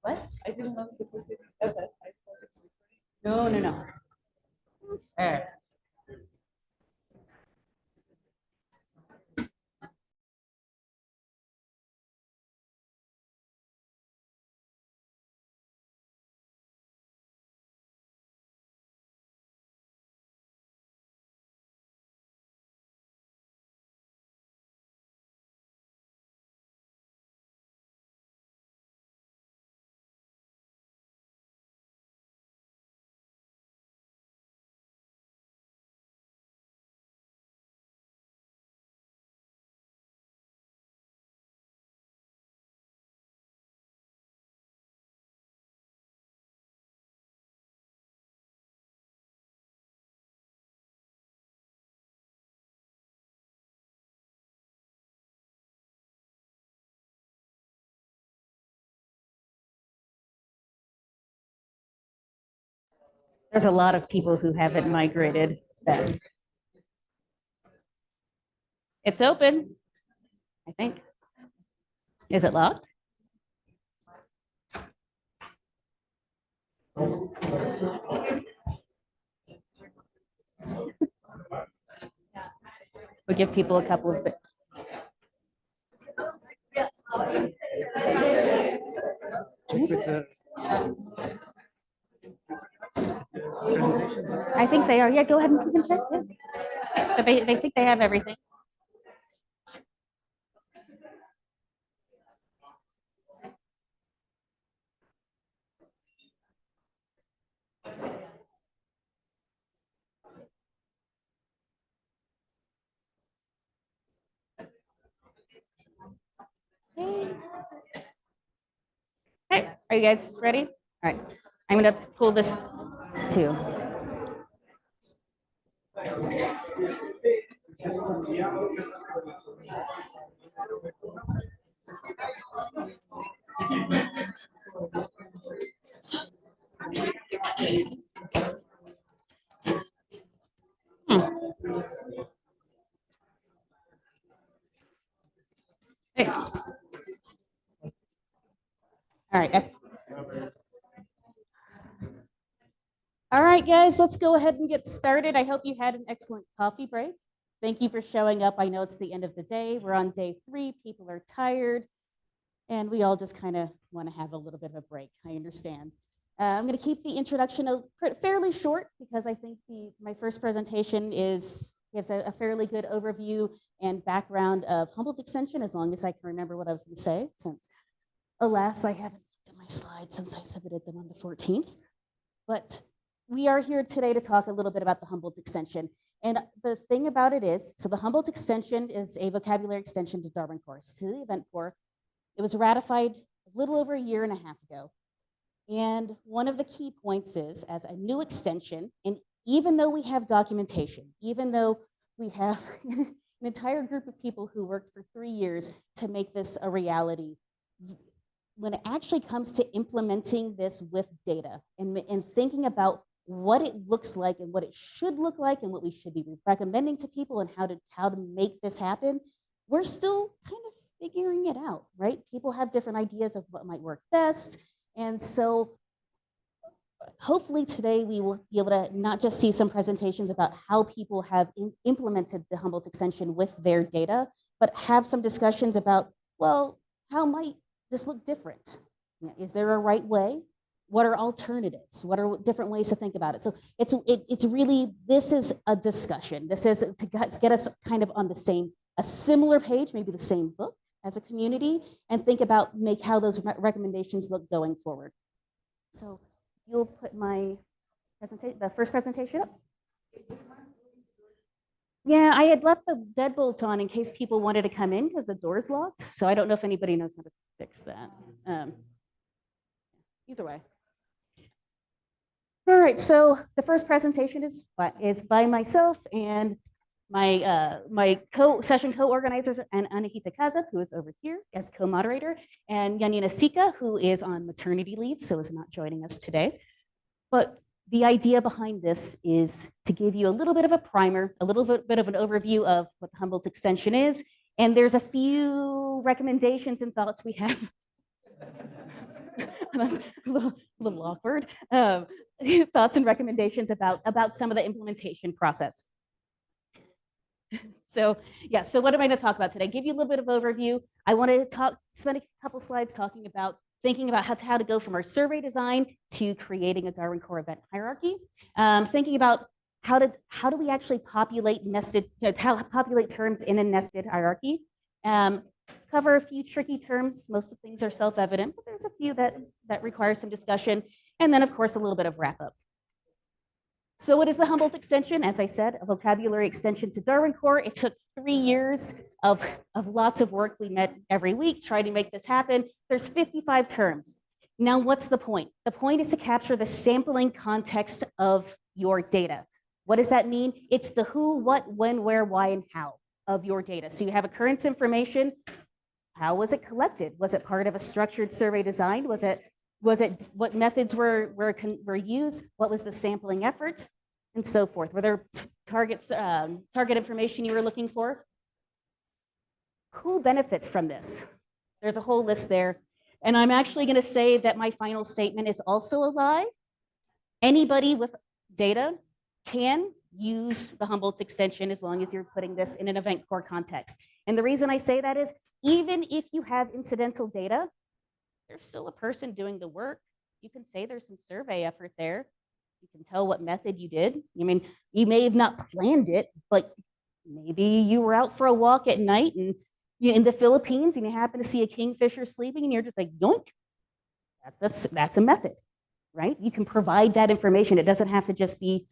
What? I didn't know the first thing. Okay. I thought it's No, no, no. There's a lot of people who haven't migrated then. It's open, I think. Is it locked? We'll give people a couple of bits. I think they are. Yeah, go ahead and you can check. Yeah. But they think they have everything. Hey, are you guys ready? All right, I'm gonna pull this too. Hey. All right. All right, guys, let's go ahead and get started. I hope you had an excellent coffee break. Thank you for showing up. I know it's the end of the day. We're on day 3. People are tired, and we all just kind of want to have a little bit of a break. I understand. I'm going to keep the introduction fairly short because I think my first presentation gives a fairly good overview and background of Humboldt Extension, as long as I can remember what I was going to say, since, alas, I haven't looked at my slides since I submitted them on the 14th. But we are here today to talk a little bit about the Humboldt Extension. And the thing about it is, so the Humboldt Extension is a vocabulary extension to Darwin Core, to the event core. It was ratified a little over a year and a half ago. And one of the key points is, as a new extension, and even though we have documentation, even though we have an entire group of people who worked for 3 years to make this a reality, when it actually comes to implementing this with data and thinking about what it looks like and what it should look like and what we should be recommending to people and how to make this happen, we're still kind of figuring it out, right? People have different ideas of what might work best. And so hopefully today we will be able to not just see some presentations about how people have implemented the Humboldt Extension with their data, but have some discussions about, well, how might this look different? Is there a right way? What are alternatives? What are different ways to think about it? So it's really, this is a discussion. This is to get us kind of on a similar page, maybe the same book as a community, and think about how those recommendations look going forward. So you'll put my presentation, the first presentation up. Yeah, I had left the deadbolt on in case people wanted to come in because the door's locked. So I don't know if anybody knows how to fix that. Either way. All right, so the first presentation is by myself and my session co-organizers, and Anahita J.N, who is over here as co-moderator, and Yanina Sika, who is on maternity leave, so is not joining us today. But the idea behind this is to give you a little bit of a primer, a little bit of an overview of what the Humboldt Extension is, and there's a few couple recommendations and thoughts we have. That's a little awkward. Thoughts and recommendations about some of the implementation process. So yeah, so what am I going to talk about today? Give you a little bit of overview. I want to spend a couple slides talking about thinking about how to go from our survey design to creating a Darwin Core event hierarchy. Thinking about how do we actually populate populate terms in a nested hierarchy. Cover a few tricky terms. Most of the things are self-evident, but there's a few that require some discussion. And then, of course, a little bit of wrap-up. So what is the Humboldt Extension? As I said, a vocabulary extension to Darwin Core. It took 3 years of lots of work. We met every week trying to make this happen. There's 55 terms. Now, what's the point? The point is to capture the sampling context of your data. What does that mean? It's the who, what, when, where, why, and how of your data. So you have occurrence information. How was it collected? Was it part of a structured survey design? Was it what methods were used? What was the sampling effort? And so forth. Were there target information you were looking for? Who benefits from this? There's a whole list there. And I'm actually going to say that my final statement is also a lie. Anybody with data can use the Humboldt extension as long as you're putting this in an event core context. And the reason I say that is even if you have incidental data, there's still a person doing the work. You can say there's some survey effort there. You can tell what method you did. I mean, you may have not planned it, but maybe you were out for a walk at night and you're in the Philippines and you happen to see a kingfisher sleeping and you're just like, yoink, that's a method, right? You can provide that information. It doesn't have to just be,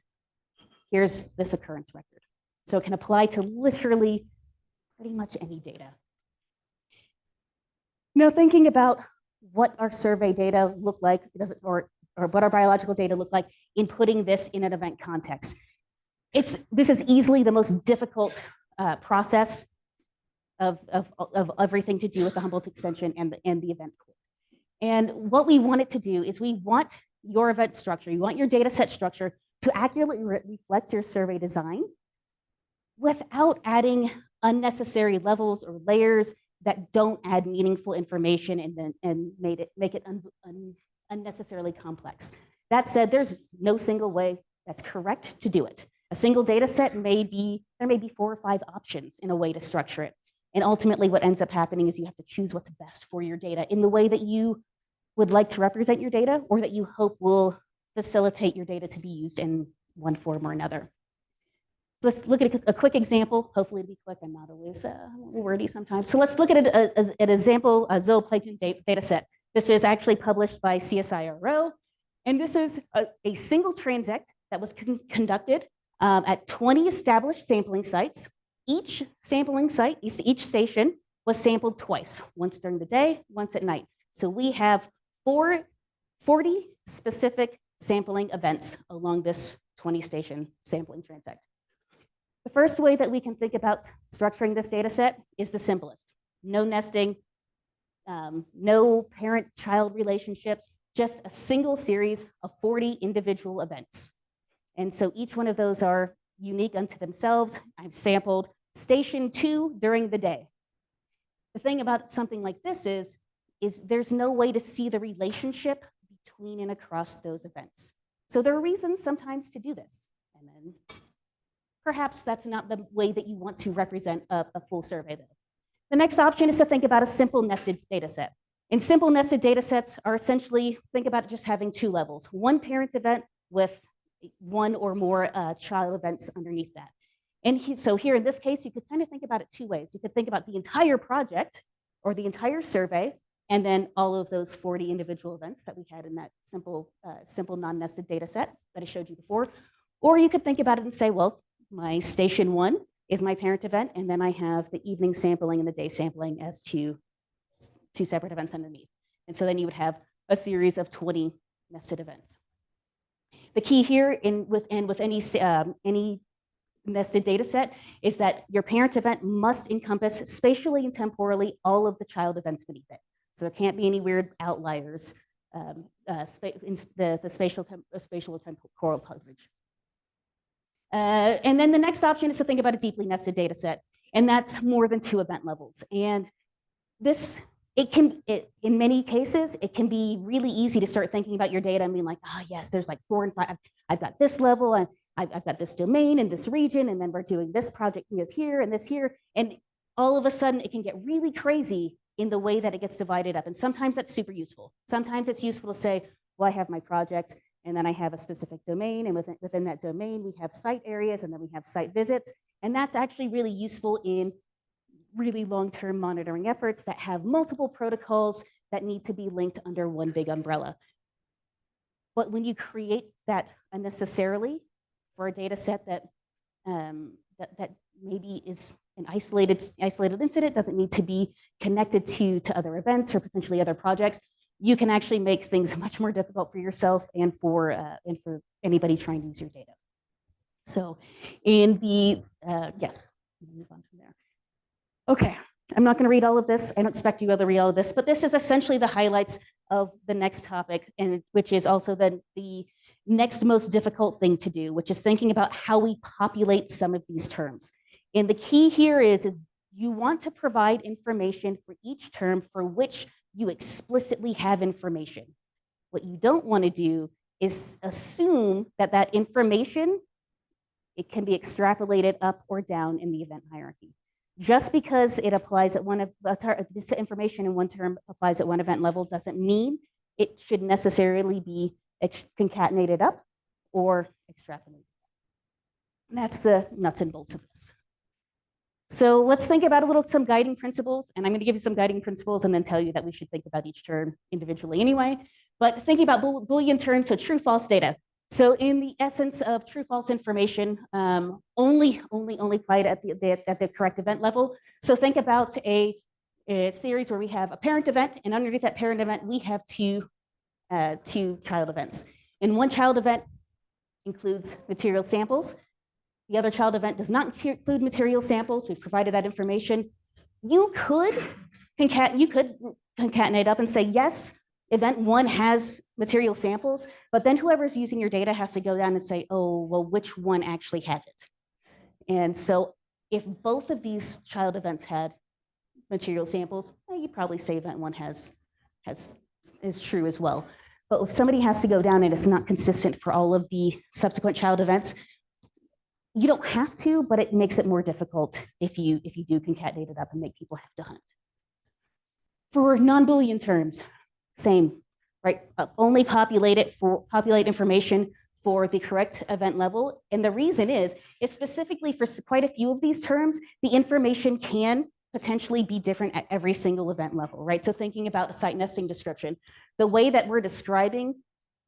here's this occurrence record. So it can apply to literally pretty much any data. Now, thinking about what our survey data look like, or what our biological data look like in putting this in an event context. This is easily the most difficult process of everything to do with the Humboldt extension and the event core. And what we want it to do is we want your event structure, you want your data set structure to accurately reflect your survey design without adding unnecessary levels or layers that don't add meaningful information and make it unnecessarily complex. That said, there's no single way that's correct to do it. A single data set there may be 4 or 5 options in a way to structure it. And ultimately what ends up happening is you have to choose what's best for your data in the way that you would like to represent your data or that you hope will facilitate your data to be used in one form or another. Let's look at a quick example. Hopefully it'll be quick. I'm not always wordy sometimes. So let's look at an example, a zooplankton data set. This is actually published by CSIRO. And this is a single transect that was conducted at 20 established sampling sites. Each sampling site, each station was sampled twice, once during the day, once at night. So we have 40 specific sampling events along this 20 station sampling transect. The first way that we can think about structuring this data set is the simplest. No nesting, no parent-child relationships, just a single series of 40 individual events. And so each one of those are unique unto themselves. I've sampled station 2 during the day. The thing about something like this is there's no way to see the relationship between and across those events. So there are reasons sometimes to do this. And then perhaps that's not the way that you want to represent a full survey though. The next option is to think about a simple nested data set. And simple nested data sets are essentially, think about it just having 2 levels, one parent event with 1 or more child events underneath that. And so here in this case, you could kind of think about it 2 ways. You could think about the entire project or the entire survey, and then all of those 40 individual events that we had in that simple non-nested data set that I showed you before. Or you could think about it and say, well, my station 1 is my parent event, and then I have the evening sampling and the day sampling as two separate events underneath. And so then you would have a series of 20 nested events. The key here with any nested data set is that your parent event must encompass spatially and temporally all of the child events beneath it. So there can't be any weird outliers in the spatial temporal coverage. And then the next option is to think about a deeply nested data set, and that's more than 2 event levels. And in many cases, it can be really easy to start thinking about your data and being like, oh yes, there's like 4 and 5, I've got this level, and I've got this domain in this region, and then we're doing this project here and this here. And all of a sudden it can get really crazy in the way that it gets divided up. And sometimes that's super useful. Sometimes it's useful to say, well, I have my project, and then I have a specific domain, and within that domain, we have site areas, and then we have site visits. And that's actually really useful in really long-term monitoring efforts that have multiple protocols that need to be linked under one big umbrella. But when you create that unnecessarily for a data set that maybe is an isolated incident, doesn't need to be connected to other events or potentially other projects, you can actually make things much more difficult for yourself and for anybody trying to use your data. So in the, yes, move on from there. Okay, I'm not going to read all of this. I don't expect you to read all of this, but this is essentially the highlights of the next topic, and which is also the next most difficult thing to do, which is thinking about how we populate some of these terms. And the key here is you want to provide information for each term for which you explicitly have information. What you don't want to do is assume that that information, it can be extrapolated up or down in the event hierarchy. Just because it applies at this information in one term applies at one event level doesn't mean it should necessarily be concatenated up or extrapolated. And that's the nuts and bolts of this. So let's think about some guiding principles, and I'm going to give you some guiding principles and then tell you that we should think about each term individually anyway. But thinking about Boolean terms, so true, false data. So in the essence of true, false information, only applied at the correct event level. So think about a series where we have a parent event, and underneath that parent event, we have two child events. And one child event includes material samples. The other child event does not include material samples. We've provided that information. You could concatenate up and say, yes, event 1 has material samples, but then whoever's using your data has to go down and say, oh, well, which one actually has it? And so if both of these child events had material samples, well, you probably say event 1 is true as well. But if somebody has to go down and it's not consistent for all of the subsequent child events, you don't have to, but it makes it more difficult if you do concatenate it up and make people have to hunt. For non-Boolean terms, same, right? Only populate information for the correct event level. And the reason is specifically for quite a few of these terms, the information can potentially be different at every single event level, right? So thinking about a site nesting description, the way that we're describing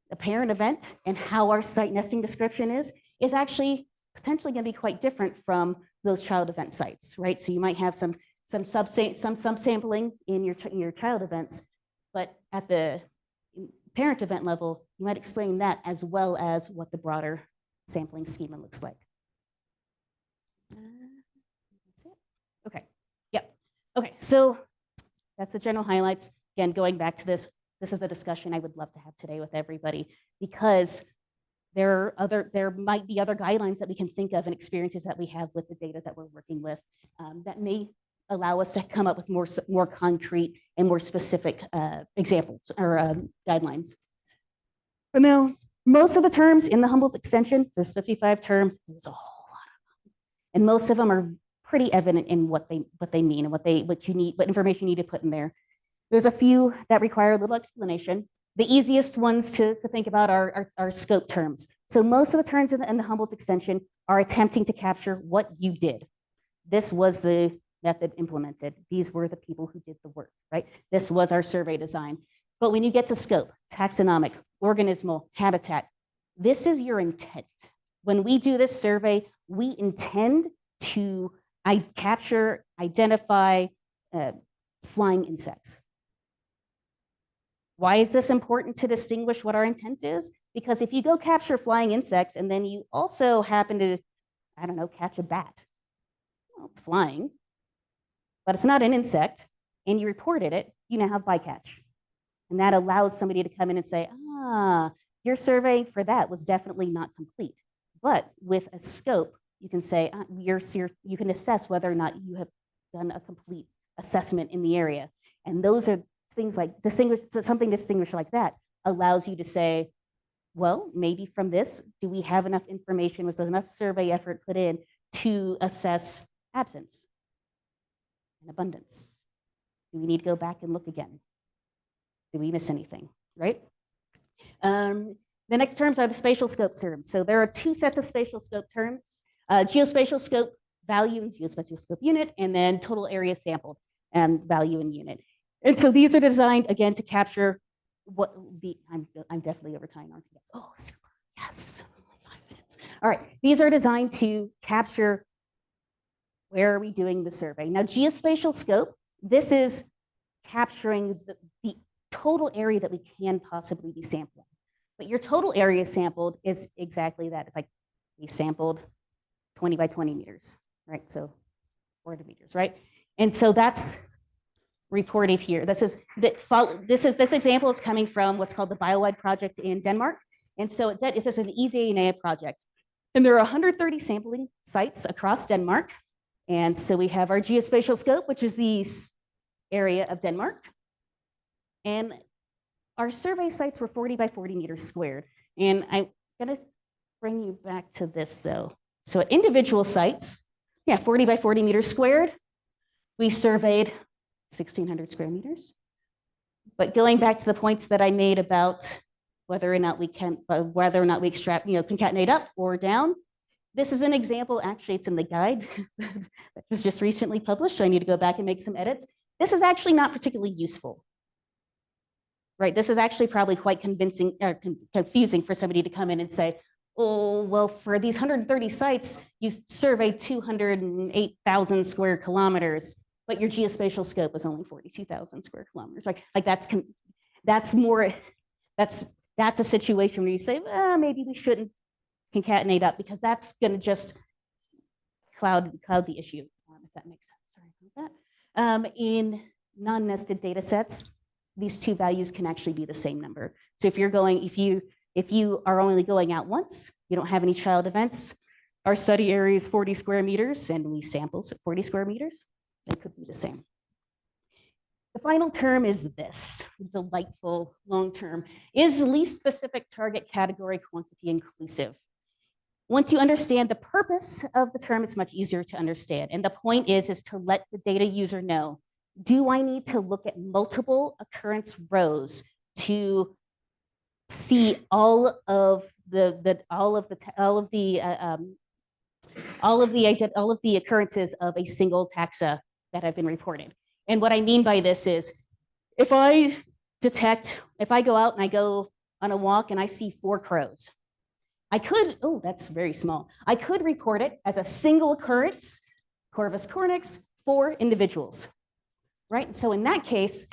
the parent event and how our site nesting description is actually potentially going to be quite different from those child event sites, right? So you might have some subsampling in your child events, but at the parent event level, you might explain that as well as what the broader sampling schema looks like. That's it. Okay. Yep. Okay. So that's the general highlights. Again, going back to this is a discussion I would love to have today with everybody, because there might be other guidelines that we can think of and experiences that we have with the data that we're working with that may allow us to come up with more concrete and more specific examples or guidelines. But now, most of the terms in the Humboldt Extension, there's 55 terms, there's a whole lot of them. And most of them are pretty evident in what they mean and what information you need to put in there. There's a few that require a little explanation. The easiest ones to think about are scope terms. So most of the terms in the Humboldt Extension are attempting to capture what you did. This was the method implemented. These were the people who did the work, right? This was our survey design. But when you get to scope, taxonomic, organismal, habitat, this is your intent. When we do this survey, we intend to capture, identify flying insects. Why is this important to distinguish what our intent is? Because if you go capture flying insects and then you also happen to, I don't know, catch a bat, well, it's flying, but it's not an insect, and you reported it, you now have bycatch. And that allows somebody to come in and say, your survey for that was definitely not complete. But with a scope, you can say, you can assess whether or not you have done a complete assessment in the area. And those are things like something distinguished like that allows you to say, well, maybe from this, do we have enough information, was there enough survey effort put in to assess absence and abundance? Do we need to go back and look again? Did we miss anything, right? The next terms are the spatial scope terms. So there are two sets of spatial scope terms, geospatial scope value and geospatial scope unit, and then total area sampled and value and unit. And so these are designed, again, to capture what the, I'm definitely over time, aren't you? Yes. Oh, super, yes, 5 minutes. All right, these are designed to capture where are we doing the survey. Now, geospatial scope, this is capturing the total area that we can possibly be sampling. But your total area sampled is exactly that. It's like we sampled 20 by 20 meters, right? So 40 meters, right? And so that's reported here. This example is coming from what's called the BioWide project in Denmark. And so this is an eDNA project. And there are 130 sampling sites across Denmark. And so we have our geospatial scope, which is the area of Denmark. And our survey sites were 40 by 40 meters squared. And I'm gonna bring you back to this though. So at individual sites, 40 by 40 meters squared, we surveyed 1,600 square meters. But going back to the points that I made about whether or not we extract, concatenate up or down, this is an example, actually it's in the guide that was just recently published, so I need to go back and make some edits. This is actually not particularly useful. Right, this is actually probably quite confusing for somebody to come in and say, oh, well, for these 130 sites, you surveyed 208,000 square kilometers, but your geospatial scope was only 42,000 square kilometers. Like that's a situation where you say, maybe we shouldn't concatenate up because that's going to just cloud the issue, if that makes sense. Sorry about that. In non-nested data sets, these two values can actually be the same number. So if you are only going out once, you don't have any child events, our study area is 40 square meters and we sample 40 square meters, they could be the same. The final term is this, delightful long term, is least specific target category quantity inclusive. Once you understand the purpose of the term, it's much easier to understand. And the point is to let the data user know, do I need to look at multiple occurrence rows to see all of the occurrences of a single taxa that have been reported? And what I mean by this is, if I go out and I go on a walk and I see 4 crows, I could, oh, that's very small. I could report it as a single occurrence, Corvus cornix, 4 individuals. Right? So in that case,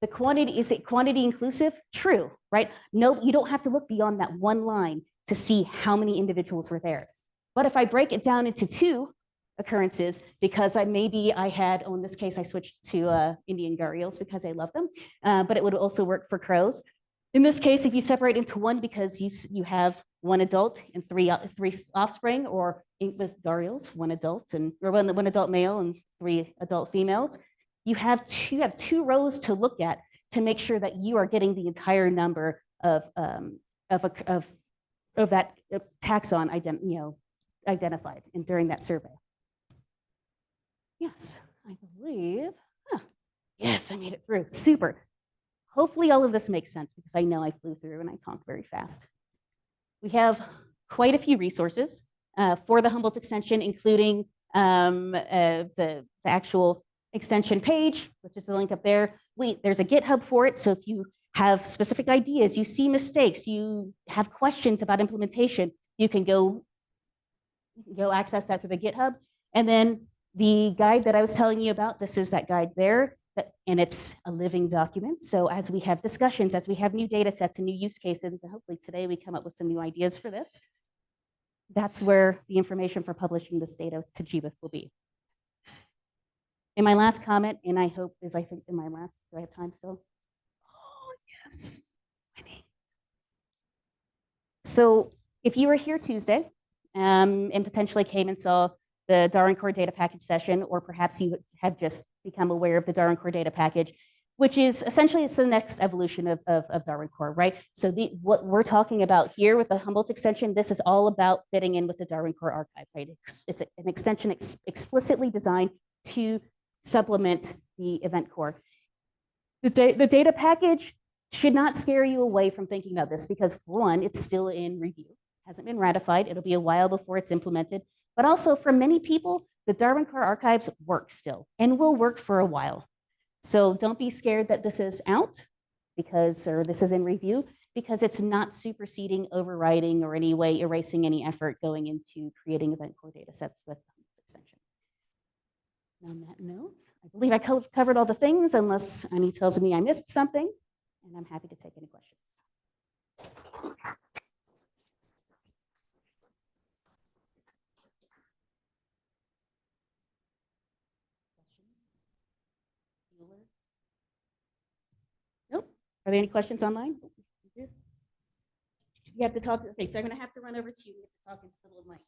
the quantity, is it quantity inclusive? True, right? No, you don't have to look beyond that one line to see how many individuals were there. But if I break it down into 2 occurrences, because in this case, I switched to Indian gharials because I love them, but it would also work for crows. In this case, if you separate into 1 because you have 1 adult and 3 offspring, or with gharials, 1 adult or one adult male and 3 adult females, you have 2 rows to look at to make sure that you are getting the entire number of that taxon identified during that survey. Yes, I believe. Yes, I made it through. Super. Hopefully all of this makes sense because I know I flew through and I talked very fast. We have quite a few resources for the Humboldt Extension, including the actual extension page, which is the link up there. There's a GitHub for it. So if you have specific ideas, you see mistakes, you have questions about implementation, you can go access that through the GitHub. And then the guide that I was telling you about, this is that guide there, and it's a living document. So as we have discussions, as we have new data sets and new use cases, and hopefully today we come up with some new ideas for this, that's where the information for publishing this data to GBIF will be. In my last comment, and I hope is, I think in my last, do I have time still? Oh, yes. So if you were here Tuesday and potentially came and saw the Darwin Core data package session, or perhaps you have just become aware of the Darwin Core data package, which is essentially it's the next evolution of Darwin Core, right? So what we're talking about here with the Humboldt extension, this is all about fitting in with the Darwin Core archive, right? It's an extension explicitly designed to supplement the event core. The data package should not scare you away from thinking about this because, for one, it's still in review, hasn't been ratified. It'll be a while before it's implemented. But also, for many people, the Darwin Core archives work still and will work for a while. So don't be scared that this is out or this is in review, because it's not superseding, overriding, or any way erasing any effort going into creating event core data sets with extension. On that note, I believe I covered all the things, unless Annie tells me I missed something, and I'm happy to take any questions. Nope. Are there any questions online? You have to talk. Okay, so I'm going to have to run over to you. You have to talk into the little mic.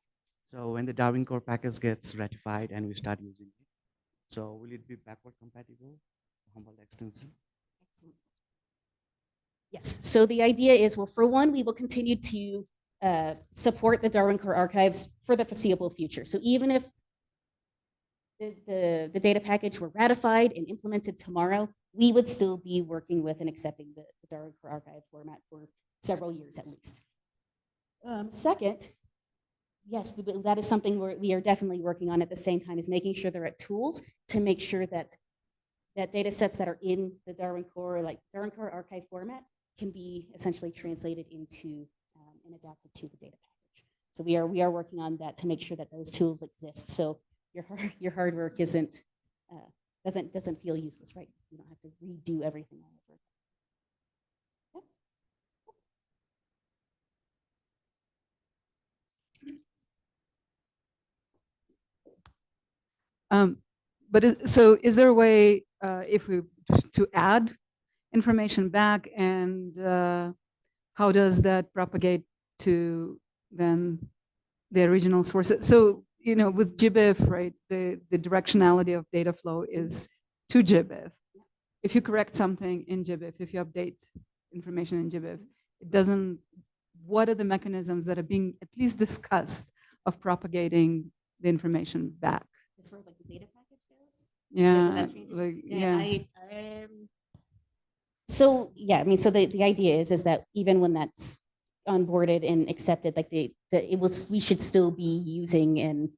So when the Darwin Core package gets ratified and we start using it, so will it be backward compatible, Humboldt Extension? Excellent. Yes. So the idea is, well, for one, we will continue to support the Darwin Core archives for the foreseeable future. So even if the data package were ratified and implemented tomorrow, we would still be working with and accepting the Darwin Core archive format for several years at least. Second, yes, that is something we are definitely working on at the same time, is making sure there are tools to make sure that data sets that are in the Darwin Core, like Darwin Core archive format, can be essentially translated into and adapted to the data package. So we are working on that to make sure that those tools exist. So your hard work doesn't feel useless, right? You don't have to redo everything all over. So is there a way if we to add information back, and how does that propagate to then the original sources? So, you know, with GBIF, right, the directionality of data flow is to GBIF. If you correct something in GBIF, if you update information in GBIF, it doesn't, what are the mechanisms that are being at least discussed of propagating the information back? As far as like the data package goes? Yeah, So yeah, I mean, so the idea is that even when that's onboarded and accepted, like we should still be using and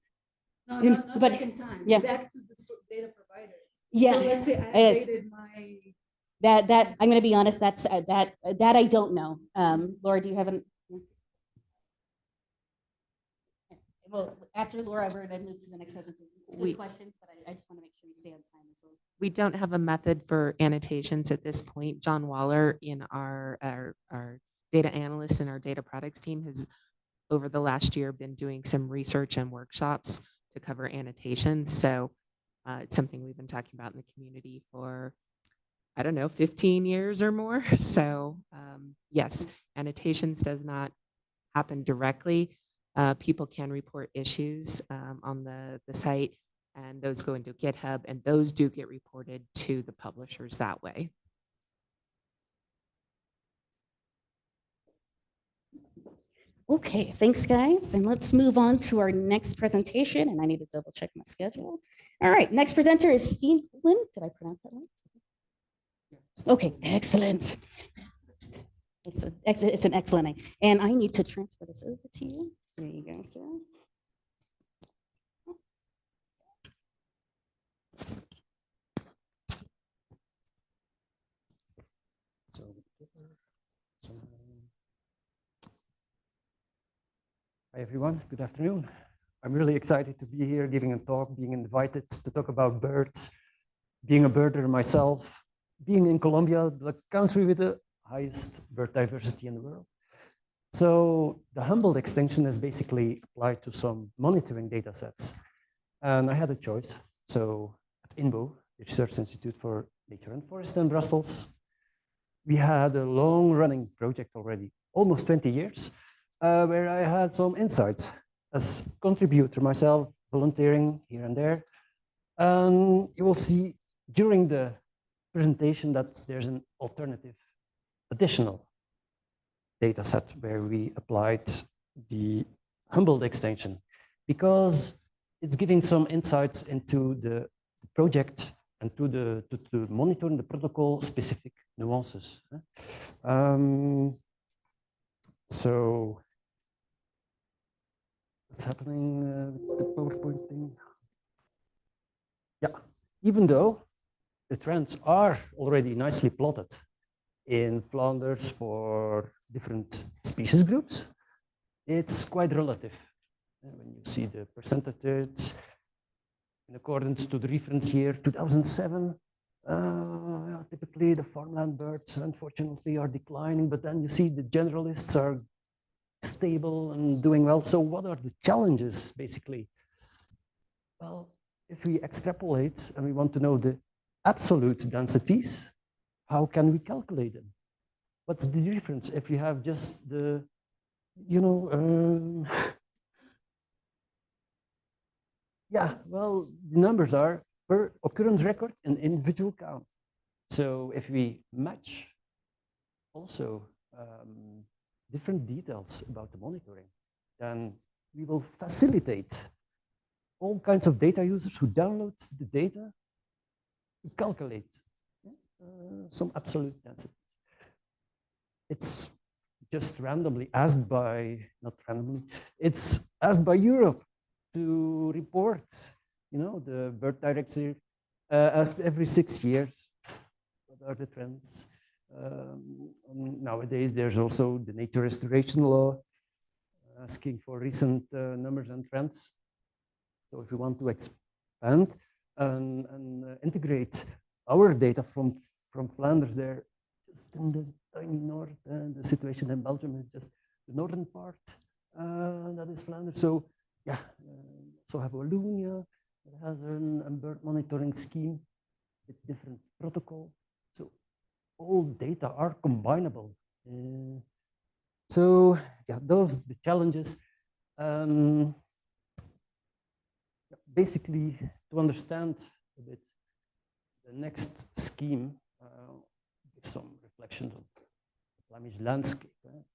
not back in time. Yeah. Back to the data providers. Yeah. So let's say I updated my that I'm going to be honest, that's that I don't know. Laura, do you have an? Well, after Laura, we're going to move to the next presentation. Good questions, but I just want to make sure we stay on time as well. We don't have a method for annotations at this point. John Waller, in our data analyst and our data products team, has over the last year been doing some research and workshops to cover annotations. So it's something we've been talking about in the community for, I don't know, 15 years or more. So yes, annotations does not happen directly. People can report issues on the site, and those go into GitHub, and those do get reported to the publishers that way. Okay, thanks guys. And let's move on to our next presentation. And I need to double check my schedule. All right, next presenter is Stijn Cooleman. Did I pronounce that right? Okay, excellent. It's an excellent name. And I need to transfer this over to you. There you go, sir. Hi everyone, good afternoon. I'm really excited to be here giving a talk, being invited to talk about birds, being a birder myself, being in Colombia, the country with the highest bird diversity in the world. So the Humboldt extension is basically applied to some monitoring data sets. And I had a choice. So at INBO, the Research Institute for Nature and Forest in Brussels, we had a long running project already, almost 20 years, where I had some insights as contributor myself, volunteering here and there. You will see during the presentation that there's an alternative, additional data set where we applied the Humboldt extension because it's giving some insights into the project and to monitoring the protocol specific nuances. So what's happening with the PowerPoint thing? Yeah, even though the trends are already nicely plotted in Flanders for different species groups, it's quite relative. When you see the percentages in accordance to the reference year 2007, typically the farmland birds unfortunately are declining, but then you see the generalists are stable and doing well. So what are the challenges basically? Well, if we extrapolate and we want to know the absolute densities, how can we calculate them? What's the difference if you have just the, yeah, well, the numbers are per occurrence record and individual count. So if we match also different details about the monitoring, then we will facilitate all kinds of data users who download the data to calculate some absolute densities. It's just randomly asked by, not randomly, it's asked by Europe to report, the bird directive asked every 6 years, what are the trends? Nowadays, there's also the nature restoration law asking for recent numbers and trends. So if we want to expand and integrate our data from Flanders there, just in the tiny north, the situation in Belgium is just the northern part, that is Flanders. So yeah, so have Wallonia, it has a bird monitoring scheme with different protocol. So all data are combinable. So yeah, those are the challenges. Basically, to understand a bit the next scheme, give some reflections on the Flemish landscape.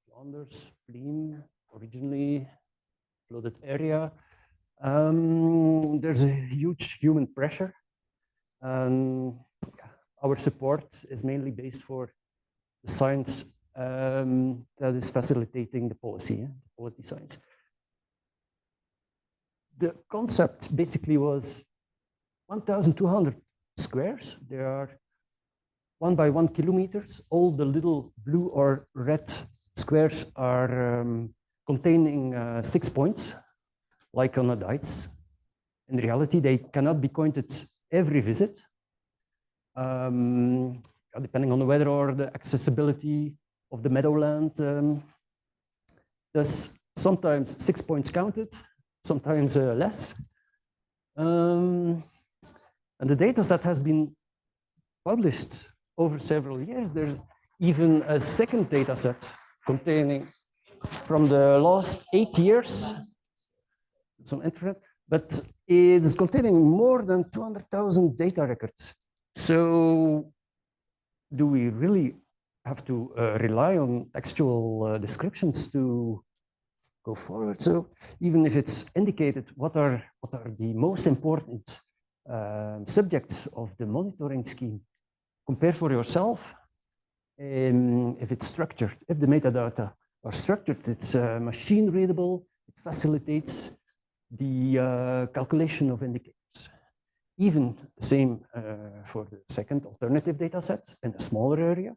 Flanders, Vliem, originally flooded area. There's a huge human pressure. Our support is mainly based for the science that is facilitating the policy, the policy science. The concept basically was 1,200 squares. There are 1 by 1 kilometers. All the little blue or red squares are containing 6 points, like on a dice. In reality, they cannot be counted every visit, depending on the weather or the accessibility of the meadowland. There's sometimes 6 points counted, sometimes less. And the data set has been published over several years. There's even a second data set containing from the last 8 years, some internet, but it's containing more than 200,000 data records. So do we really have to rely on textual descriptions to go forward? So even if it's indicated what are the most important subjects of the monitoring scheme, compare for yourself if it's structured, if the metadata are structured, it's machine readable, it facilitates the calculation of indicators. Even the same for the second alternative data set in a smaller area.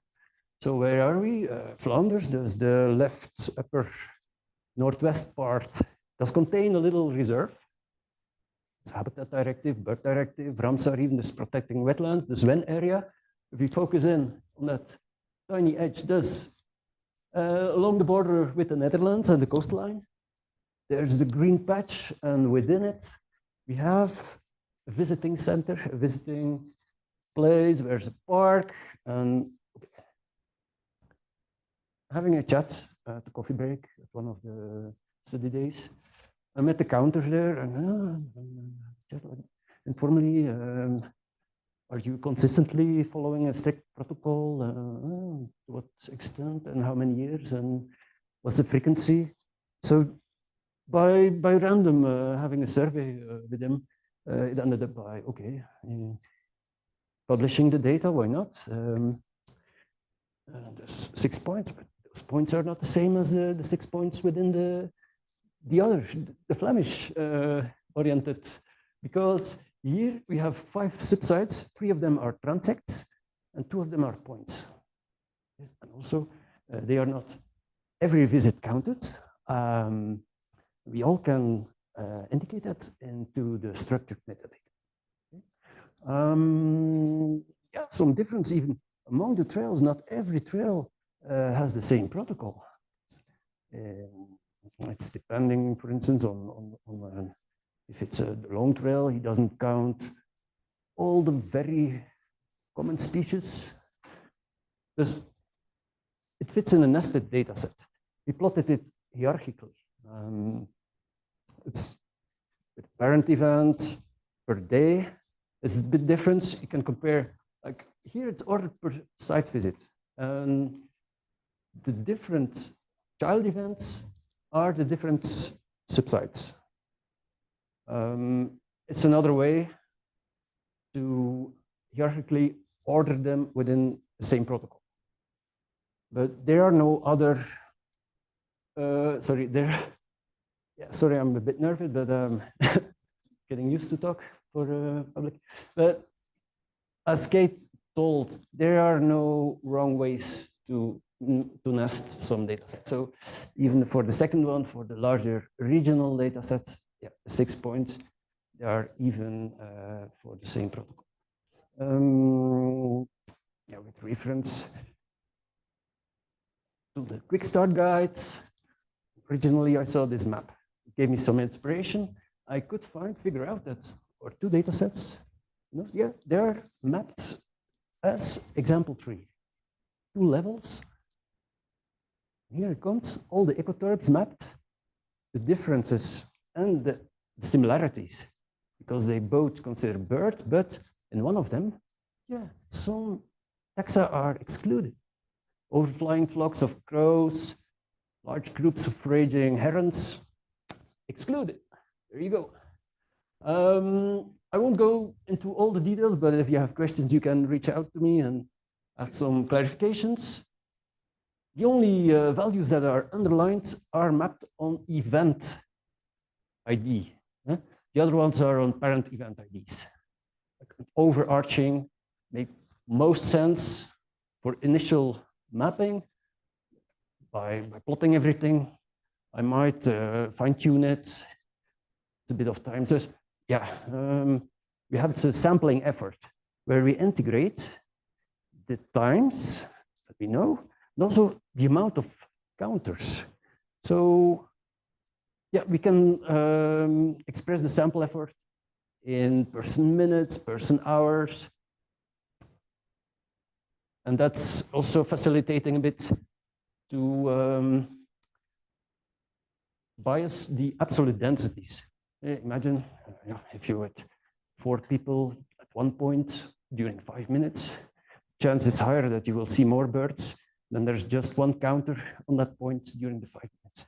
So where are we? Flanders, there's the left upper northwest part, does contain a little reserve. It's habitat directive, bird directive, Ramsar even is protecting wetlands, the Sven area. If we focus in on that tiny edge, does along the border with the Netherlands and the coastline, there's the green patch, and within it, we have a visiting center, a visiting place, there's a park, and having a chat at the coffee break at one of the study days. I'm at the counters there, and just like informally, Are you consistently following a strict protocol? To what extent and how many years? And what's the frequency? So by random having a survey with him, it ended up by, okay, publishing the data, why not? There's 6 points, but those points are not the same as the 6 points within the other, the Flemish oriented, because here we have 5 subsites, 3 of them are transects and 2 of them are points. And also they are not every visit counted. We all can indicate that into the structured metadata. Yeah, some difference even among the trails. Not every trail has the same protocol. It's depending, for instance, on if it's a long trail, he doesn't count all the very common species. It fits in a nested data set. We plotted it hierarchically. It's with parent event per day. It's a bit different. You can compare, like here it's ordered per site visit. And the different child events are the different subsites. It's another way to hierarchically order them within the same protocol. But there are no other, sorry, I'm a bit nervous, but getting used to talk for public. But as Kate told, there are no wrong ways to nest some data sets. So even for the second one, for the larger regional data sets, yeah, the 6 points, they are even for the same protocol. Yeah, with reference to the quick start guide, originally I saw this map. It gave me some inspiration. I could figure out that for 2 data sets, yeah, they're mapped as example 3. 2 levels. Here it comes, all the ecoterms mapped, the differences and the similarities, because they both consider birds, but in one of them, yeah, some taxa are excluded. Overflying flocks of crows, large groups of foraging herons, excluded. There you go. I won't go into all the details, but if you have questions, you can reach out to me and ask some clarifications. The only values that are underlined are mapped on event ID. The other ones are on parent event IDs. Overarching, make most sense for initial mapping by plotting everything. I might fine-tune it. It's a bit of time. So yeah, we have a sampling effort where we integrate the times that we know, and also the amount of counters. So yeah, we can express the sample effort in person minutes, person hours. And that's also facilitating a bit to bias the absolute densities. Imagine if you had 4 people at one point during 5 minutes, chance is higher that you will see more birds than there's just 1 counter on that point during the 5 minutes.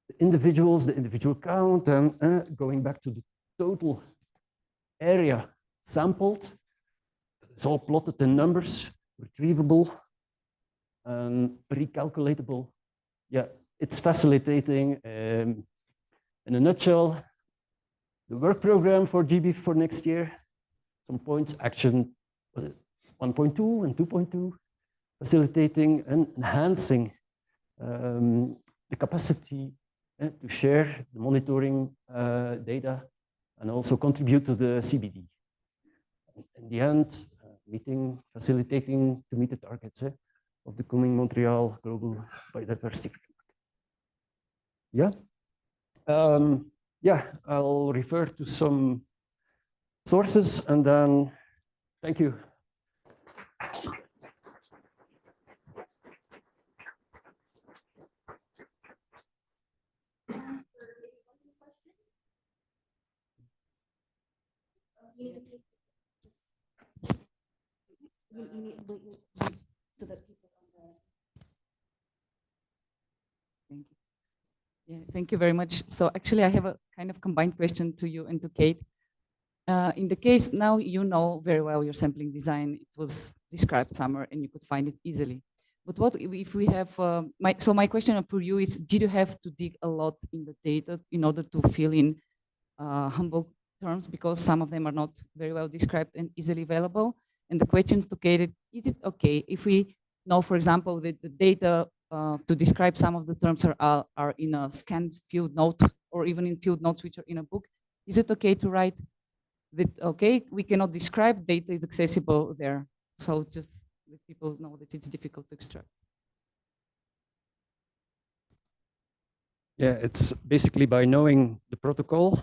The individuals, the individual count, and going back to the total area sampled, it's all plotted in numbers, retrievable and recalculatable. Yeah, it's facilitating, in a nutshell, the work program for GBIF for next year. Some points, action 1.2 and 2.2, facilitating and enhancing the capacity to share the monitoring data and also contribute to the CBD. In the end, facilitating to meet the targets of the coming Montreal Global Biodiversity Framework. Yeah. Yeah, I'll refer to some sources and then thank you. so that people can. Thank you. Yeah, thank you very much. So actually, I have a kind of combined question to you and to Kate. In the case now, you know very well your sampling design. It was described somewhere, and you could find it easily. But what if we have? So my question for you is: did you have to dig a lot in the data in order to fill in Humboldt terms, because some of them are not very well described and easily available? And the questions to Kate: is it okay if we know, for example, that the data to describe some of the terms are in a scanned field note, or even in field notes which are in a book? Is it okay to write that, okay, we cannot describe, data is accessible there? So just let people know that it's difficult to extract. Yeah, it's basically by knowing the protocol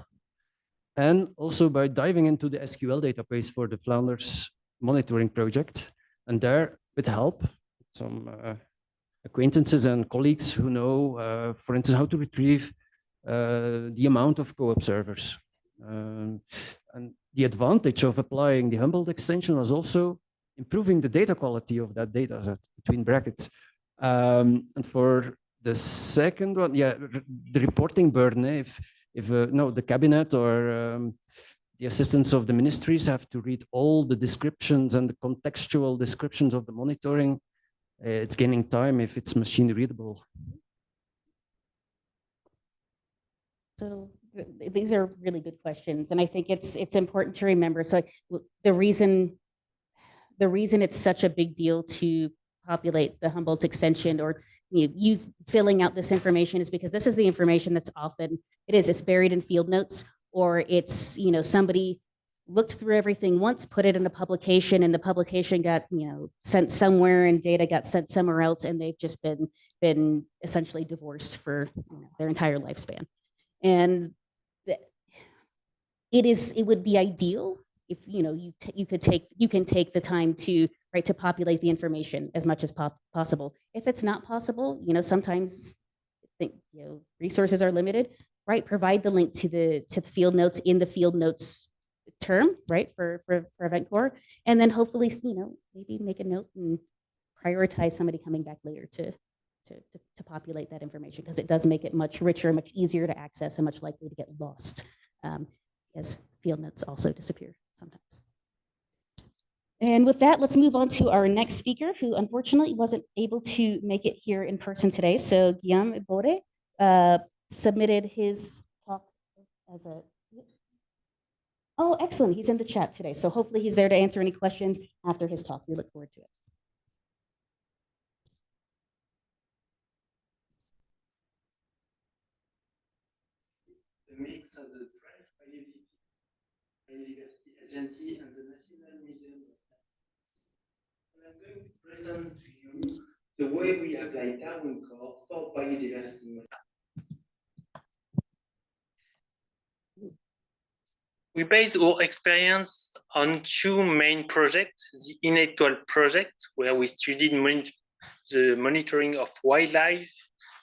and also by diving into the SQL database for the Flanders monitoring project. And there, with help, some acquaintances and colleagues who know, for instance, how to retrieve the amount of co-observers. And the advantage of applying the Humboldt extension was also improving the data quality of that data set, between brackets. And for the second one, yeah, the reporting burden, if no, the cabinet or the assistants of the ministries have to read all the descriptions and the contextual descriptions of the monitoring, it's gaining time if it's machine readable. So these are really good questions, and I think it's important to remember. So the reason it's such a big deal to populate the Humboldt extension or use filling out this information is because this is the information that's often it's buried in field notes, or it's somebody looked through everything once, put it in a publication, and the publication got sent somewhere, and data got sent somewhere else, and they've just been essentially divorced for their entire lifespan. And it would be ideal if you can take the time to populate the information as much as possible. If it's not possible, sometimes resources are limited, right? Provide the link to the field notes in the field notes term, right, for Event Core, and then hopefully maybe make a note and prioritize somebody coming back later to populate that information, because it does make it much richer, much easier to access, and much likely to get lost, as field notes also disappear sometimes. And with that, let's move on to our next speaker, who unfortunately wasn't able to make it here in person today. So Guillaume Body submitted his talk as a... Oh, excellent. He's in the chat today. So hopefully he's there to answer any questions after his talk. We look forward to it. The mix of the French Biodiversity Agency and the National Museum of Science. And I'm going to present to you the way we apply Darwin Core for biodiversity. We base our experience on two main projects: the Ingenloff project, where we studied the monitoring of wildlife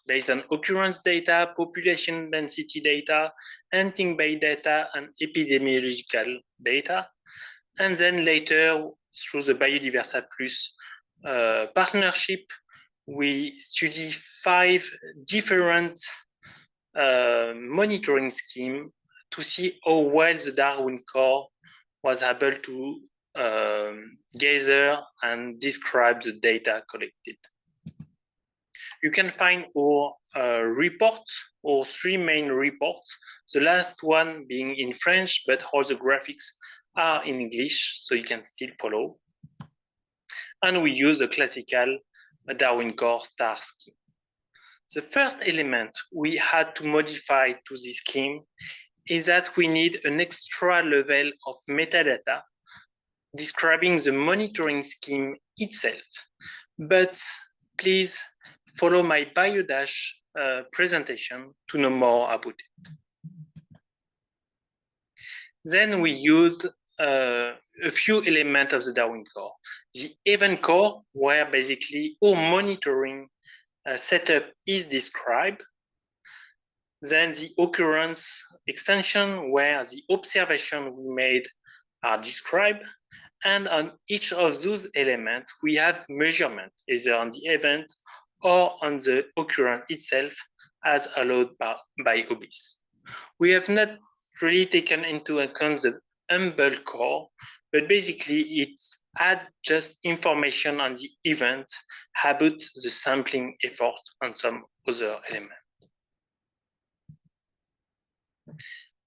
based on occurrence data, population density data, hunting by data, and epidemiological data. And then later, through the Biodiversa Plus partnership, we study 5 different monitoring schemes to see how well the Darwin Core was able to gather and describe the data collected. You can find our report, or 3 main reports, the last one being in French, but all the graphics are in English, so you can still follow. And we use the classical Darwin Core star scheme. The first element we had to modify to this scheme is that we need an extra level of metadata describing the monitoring scheme itself. But please follow my BioDash presentation to know more about it. Then we used a few elements of the Darwin Core. The event core, where basically all monitoring setup is described. Then the occurrence extension, where the observation we made are described. And on each of those elements, we have measurement, either on the event or on the occurrence itself, as allowed by OBIS. We have not really taken into account the Humboldt Core, but basically it's add just information on the event about the sampling effort on some other elements.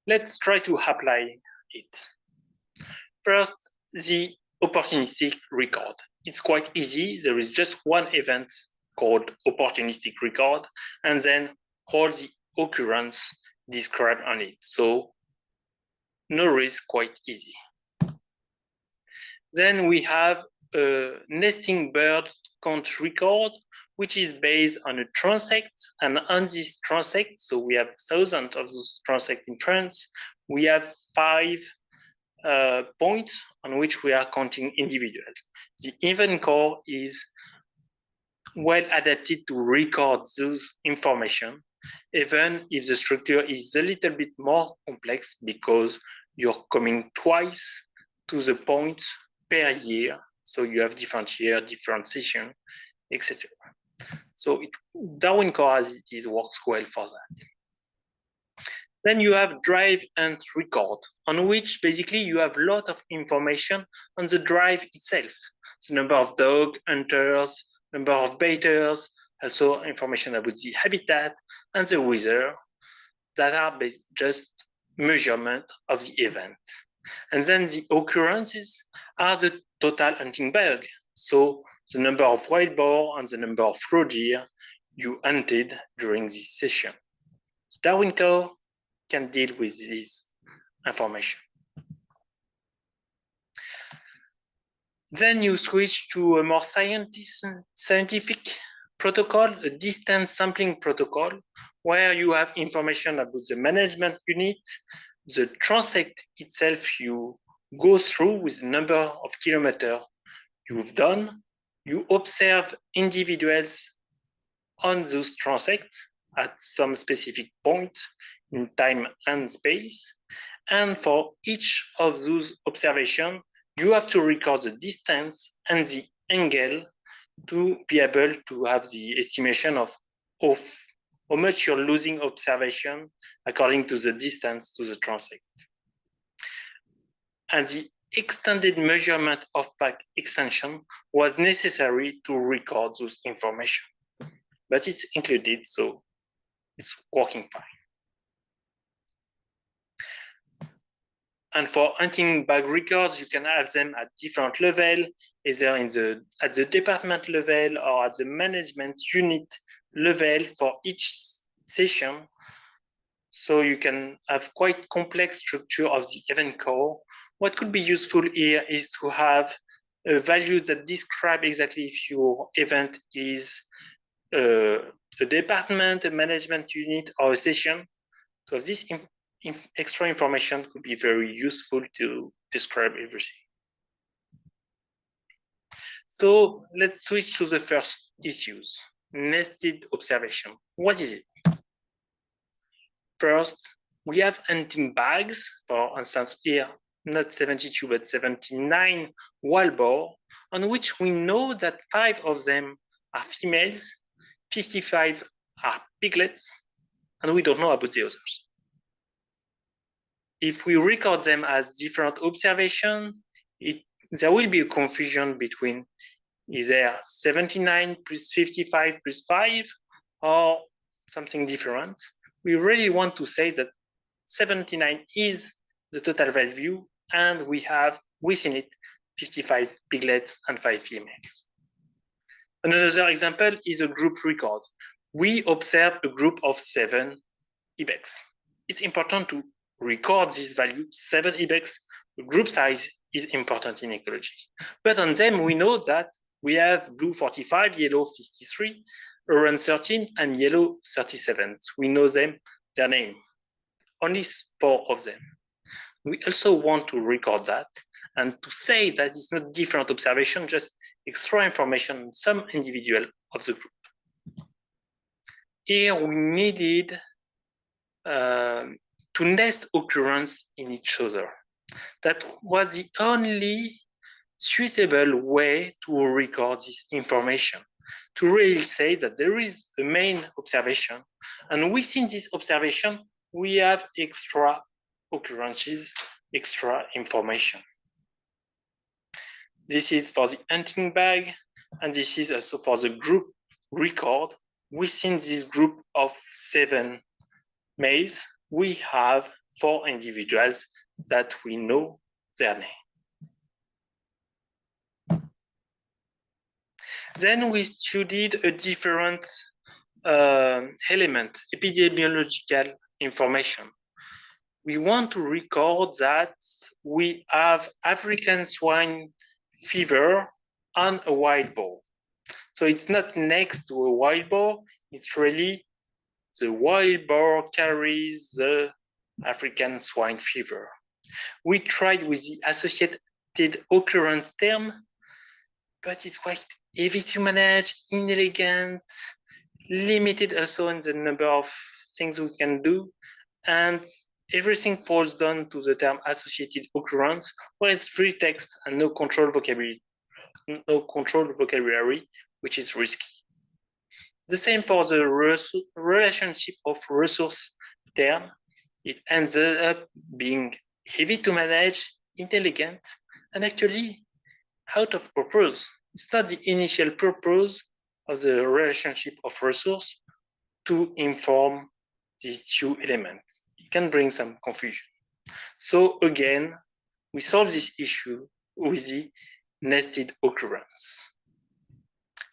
Let's try to apply it. First, the opportunistic record. It's quite easy. There is just one event called opportunistic record, and then all the occurrence described on it. So no risk, quite easy. Then we have a nesting bird count record, which is based on a transect, and on this transect, so we have thousands of those transects in France, we have 5 points on which we are counting individuals. The event core is well adapted to record those information, even if the structure is a little bit more complex because you're coming twice to the point per year. So you have different year, different session, etc. So Darwin Core as it is works well for that. Then you have drive and record, on which basically you have a lot of information on the drive itself. The number of dog hunters, number of baiters, also information about the habitat and the weather that are just measurement of the event. And then the occurrences are the total hunting bug. So the number of wild boar and the number of roe deer you hunted during this session. Darwin Core can deal with this information. Then you switch to a more scientific protocol, a distance sampling protocol, where you have information about the management unit, the transect itself you go through with the number of kilometers you've done. You observe individuals on those transects at some specific point in time and space. And for each of those observations, you have to record the distance and the angle to be able to have the estimation of how much you're losing observation according to the distance to the transect. And the extended measurement of pack extension was necessary to record those information, but it's included, so it's working fine. And for hunting bag records, you can have them at different level, either at the department level or at the management unit level for each session. So you can have quite complex structure of the event core. What could be useful here is to have a value that describe exactly if your event is a department, a management unit, or a session. So this extra information could be very useful to describe everything. So let's switch to the first issues, nested observation. What is it? First, we have hunting bags, for instance here, not 72, but 79 wild boar, on which we know that 5 of them are females, 55 are piglets, and we don't know about the others. If we record them as different observations, there will be a confusion between either 79 plus 55 plus 5 or something different. We really want to say that 79 is the total value, and we have within it 55 piglets and 5 females. Another example is a group record. We observe a group of 7 ibex. It's important to record this value, 7 ibex. The group size is important in ecology. But on them, we know that we have blue 45, yellow 53, orange 13, and yellow 37. We know them, their name. Only 4 of them. We also want to record that and to say that it's not different observation, just extra information on some individual of the group. Here we needed to nest occurrence in each other. That was the only suitable way to record this information, to really say that there is a main observation, and within this observation, we have extra occurrences, extra information. This is for the hunting bag, and this is also for the group record. Within this group of 7 males, we have 4 individuals that we know their name. Then we studied a different element, epidemiological information. We want to record that we have African swine fever on a wild boar. So it's not next to a wild boar, it's really the wild boar carries the African swine fever. We tried with the associated occurrence term, but it's quite heavy to manage, inelegant, limited also in the number of things we can do, and everything falls down to the term associated occurrence, where it's free text and no control vocabulary, which is risky. The same for the relationship of resource term. It ends up being heavy to manage, inelegant, and actually out of purpose. It's not the initial purpose of the relationship of resource to inform these 2 elements. It can bring some confusion. So again, we solve this issue with the nested occurrence.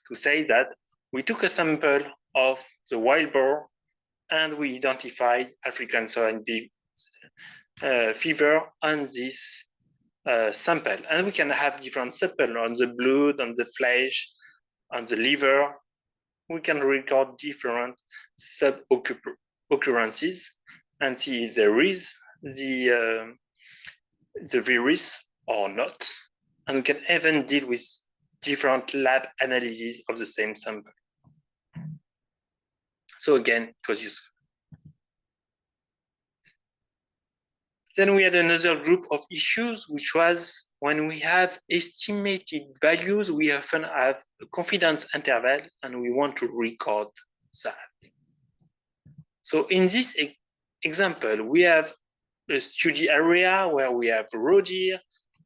To say that we took a sample of the wild boar and we identified African swine fever on this sample. And we can have different samples on the blood, on the flesh, on the liver. We can record different sub-occurrences and see if there is the virus or not. And we can even deal with different lab analyses of the same sample. So again, it was useful. Then we had another group of issues, which was when we have estimated values, we often have a confidence interval and we want to record that. So in this example, we have a study area where we have roe deer,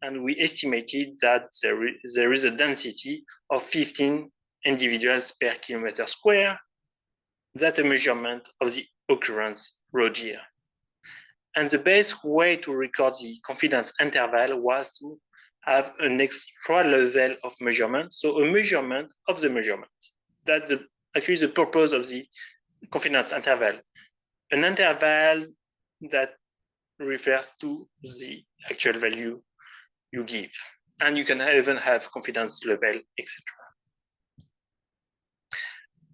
and we estimated that there is a density of 15 individuals per kilometer square. That's a measurement of the occurrence roe deer. And the best way to record the confidence interval was to have an extra level of measurement, so a measurement of the measurement. That's actually the purpose of the confidence interval. An interval that refers to the actual value you give. And you can even have confidence level, etc.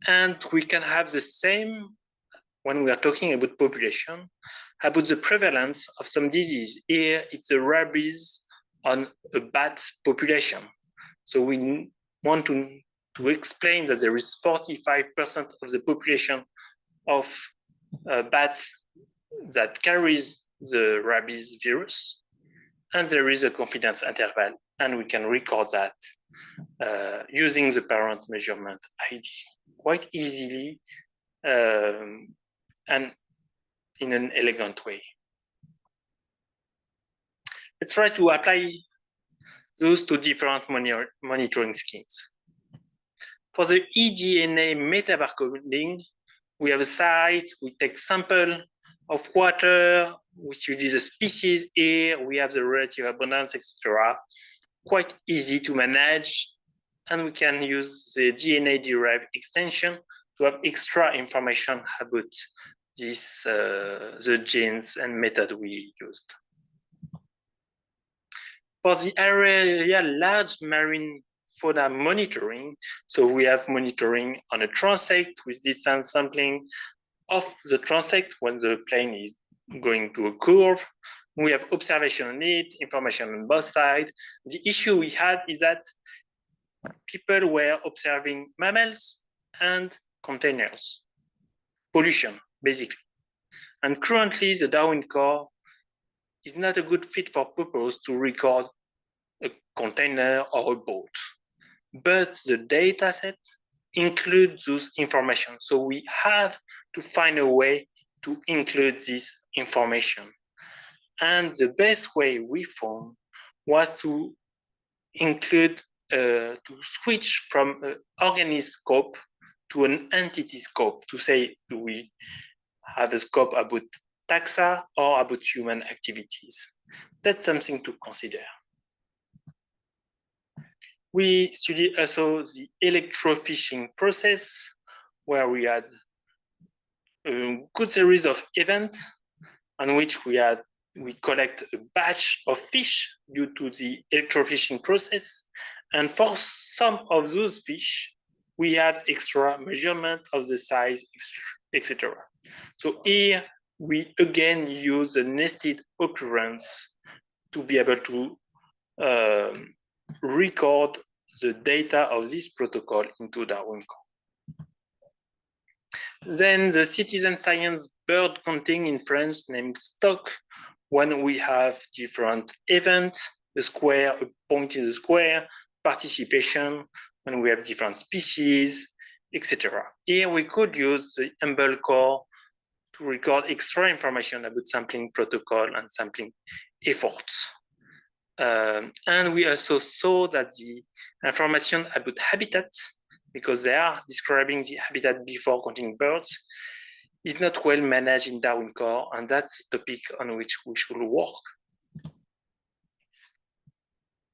And we can have the same when we are talking about population, about the prevalence of some disease. Here, it's a rabies on a bat population. So we want to explain that there is 45% of the population of bats that carries the rabies virus, and there is a confidence interval, and we can record that using the parent measurement ID quite easily and in an elegant way. Let's try to apply those 2 different monitoring schemes. For the eDNA metabarcoding, we have a site, we take sample of water, we study the species here, we have the relative abundance, etc. Quite easy to manage, and we can use the DNA-derived extension to have extra information about this, the genes and method we used. For the area large marine fauna monitoring, so we have monitoring on a transect with distance sampling of the transect when the plane is going to a curve. We have observation on it, information on both sides. The issue we had is that people were observing mammals and containers, pollution, basically. And currently, the Darwin Core is not a good fit for purpose to record a container, or a boat. But the dataset includes those information. So we have to find a way to include this information. And the best way we found was to include, to switch from an organism scope to an entity scope, to say, do we have a scope about taxa or about human activities? That's something to consider. We studied also the electrofishing process, where we had a good series of events on which we collect a batch of fish due to the electrofishing process. And for some of those fish, we have extra measurement of the size, etc. So here we again use a nested occurrence to be able to record the data of this protocol into Darwin Core. Then the citizen science bird counting in France named stock, when we have different events, a square, a point in the square, participation, when we have different species, etc. Here we could use the Humboldt Core to record extra information about sampling protocol and sampling efforts. And we also saw that the information about habitats, because they are describing the habitat before counting birds, is not well managed in Darwin Core, and that's the topic on which we should work.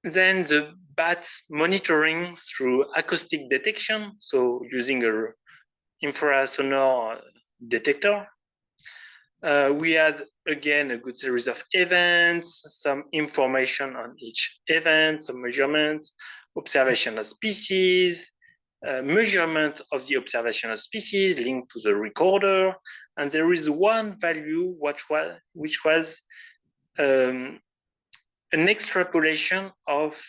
Then the bat monitoring through acoustic detection, so using a infrasonor detector. We had, again, a good series of events, some information on each event, some measurement, observation of species, measurement of the observation of species linked to the recorder. And there is one value which was an extrapolation of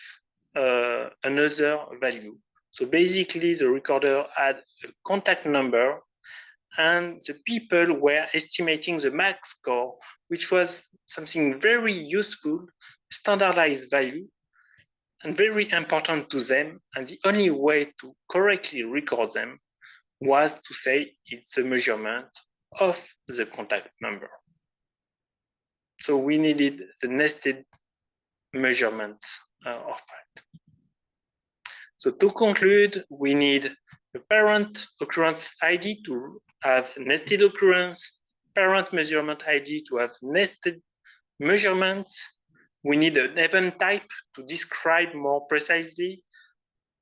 another value. So basically, the recorder had a contact number, and the people were estimating the max score, which was something very useful, standardized value, and very important to them. And the only way to correctly record them was to say it's a measurement of the contact number. So we needed the nested measurements of that. So to conclude, we need a parent occurrence ID to have nested occurrence, parent measurement ID to have nested measurements. We need an event type to describe more precisely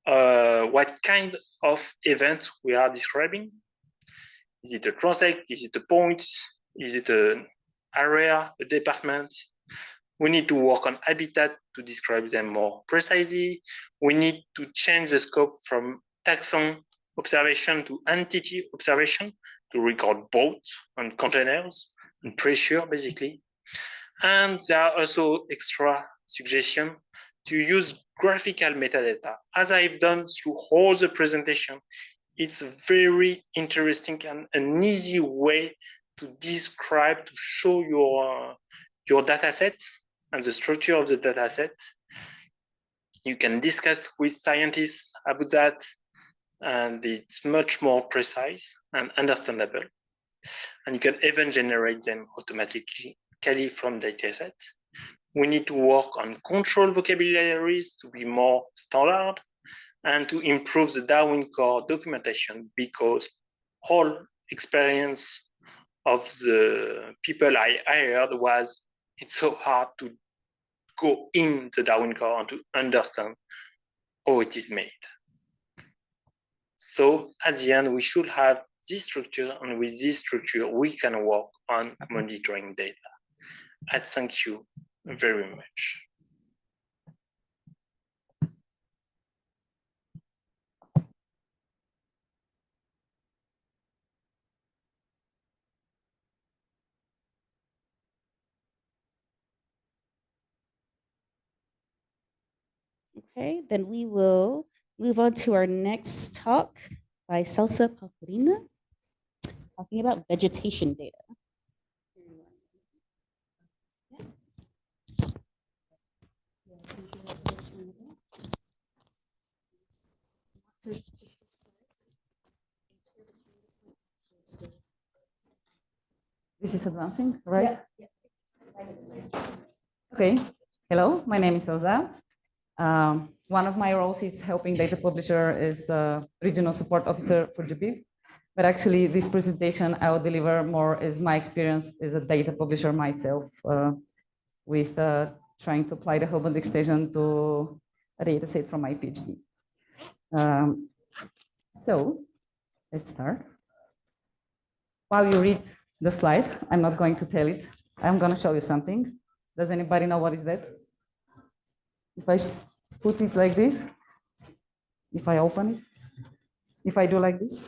what kind of event we are describing. Is it a transect? Is it a point? Is it an area, a department? We need to work on habitat to describe them more precisely. We need to change the scope from taxon observation to entity observation to record boats and containers and pressure, basically. And there are also extra suggestions to use graphical metadata. As I've done through all the presentation, it's a very interesting and an easy way to describe, to show your data set and the structure of the data set. You can discuss with scientists about that, and it's much more precise and understandable. And you can even generate them automatically from dataset. We need to work on control vocabularies to be more standard and to improve the Darwin Core documentation, because whole experience of the people I hired was it's so hard to go in the Darwin Core and to understand how it is made. So at the end, we should have this structure, and with this structure, we can work on monitoring data. I thank you very much. Okay, then we will move on to our next talk by Salza Palpurina, talking about vegetation data. This is advancing, right? Yeah. Okay. Hello, my name is Salza. One of my roles is helping data publisher as regional support officer for GBIF. But actually, this presentation I will deliver more as my experience as a data publisher myself, with trying to apply the Humboldt Extension to a data set from my PhD. So let's start. While you read the slide, I'm not going to tell it. I'm going to show you something. Does anybody know what is that? If I put it like this, if I open it, if I do like this.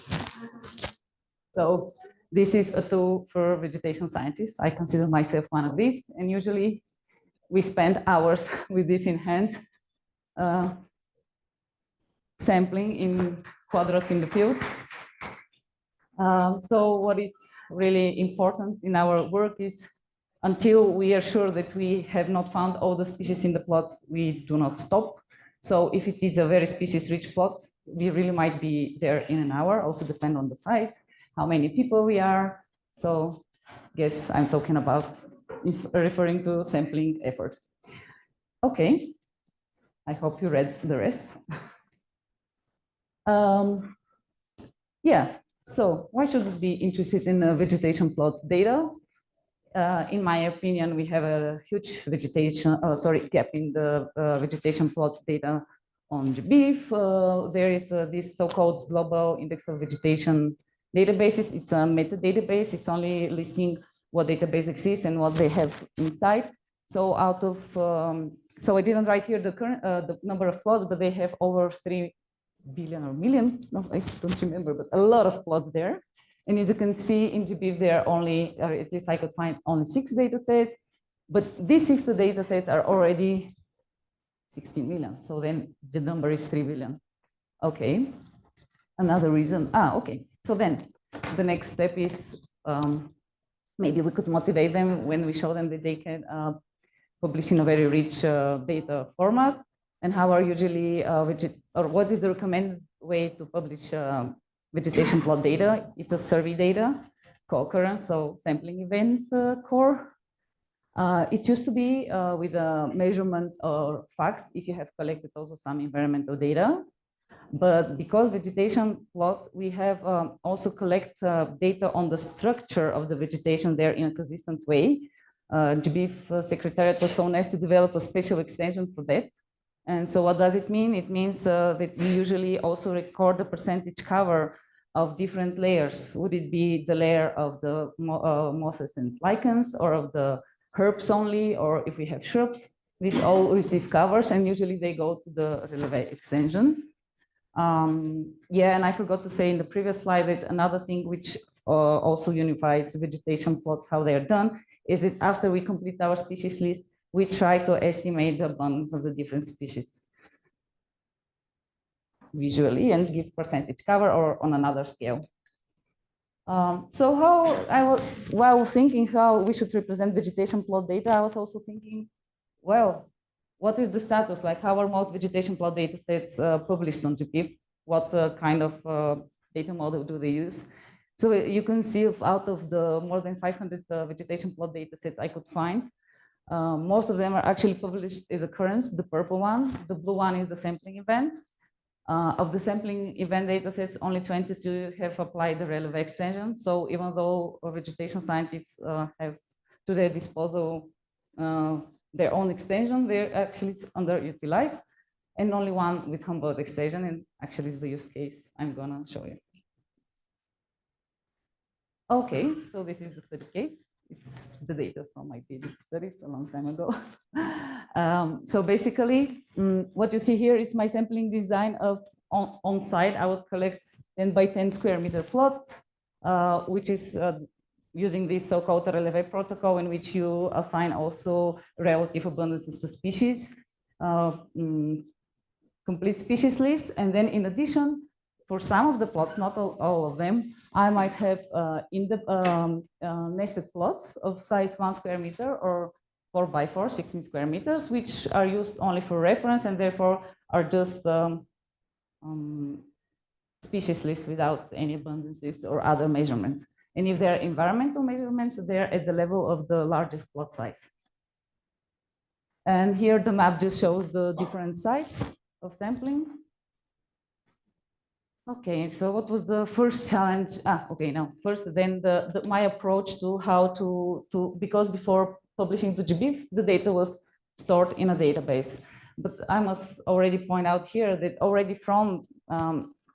So this is a tool for vegetation scientists. I consider myself one of these, and usually we spend hours with this in hand, sampling in quadrats in the field. So what is really important in our work is, until we are sure that we have not found all the species in the plots, we do not stop. So if it is a very species-rich plot, we really might be there in an hour, also depend on the size, how many people we are. So yes, I'm talking about referring to sampling effort. Okay, I hope you read the rest. Yeah, so why should we be interested in vegetation plot data? In my opinion, we have a huge vegetation, gap in the vegetation plot data on GBIF. There is this so-called global index of vegetation databases. It's a meta database. It's only listing what database exists and what they have inside. So out of, so I didn't write here the current the number of plots, but they have over 3 billion or million. No, I don't remember, but a lot of plots there. And as you can see in GBIF, there are only, at least I could find only 6 data sets, but these 6 data sets are already 16 million. So then the number is 3 billion. Okay. Another reason. Okay. So then the next step is maybe we could motivate them when we show them that they can publish in a very rich data format. And how are usually, or what is the recommended way to publish vegetation plot data? It's a survey data, co-occurrence, so sampling event core. It used to be with a measurement or facts if you have collected also some environmental data. But because vegetation plot, we have also collect data on the structure of the vegetation there in a consistent way. GBIF Secretariat was so nice to develop a special extension for that. And so what does it mean? It means that we usually also record the percentage cover of different layers. Would it be the layer of the mosses and lichens, or of the herbs only, or if we have shrubs? These all receive covers, and usually they go to the relevant extension. Yeah, and I forgot to say in the previous slide that another thing which also unifies vegetation plots, how they are done, is that after we complete our species list, we try to estimate the abundance of the different species visually and give percentage cover or on another scale. So while thinking how we should represent vegetation plot data, I was also thinking, well, what is the status? Like, how are most vegetation plot data sets published on GBIF? What kind of data model do they use? So you can see out of the more than 500 vegetation plot data sets I could find, most of them are actually published as occurrence, the purple one. The blue one is the sampling event. Of the sampling event datasets, only 22 have applied the relevant extension. So even though vegetation scientists have to their disposal their own extension, they're actually underutilized, and only one with Humboldt Extension, and actually is the use case I'm gonna show you. Okay, so this is the study case. It's the data from my PhD studies a long time ago. So basically, what you see here is my sampling design of on site. I would collect 10 by 10 square meter plot, which is using this so-called relevant protocol, in which you assign also relative abundances to species, complete species list. And then in addition, for some of the plots, not all of them, I might have in the nested plots of size 1 square meter or 4 by 4, 16 square meters, which are used only for reference and therefore are just species list without any abundances or other measurements. And if there are environmental measurements, they're at the level of the largest plot size. And here the map just shows the different size of sampling. Okay, so what was the first challenge? Okay, now first then my approach to how to because before publishing to GBIF, the data was stored in a database. But I must already point out here that already from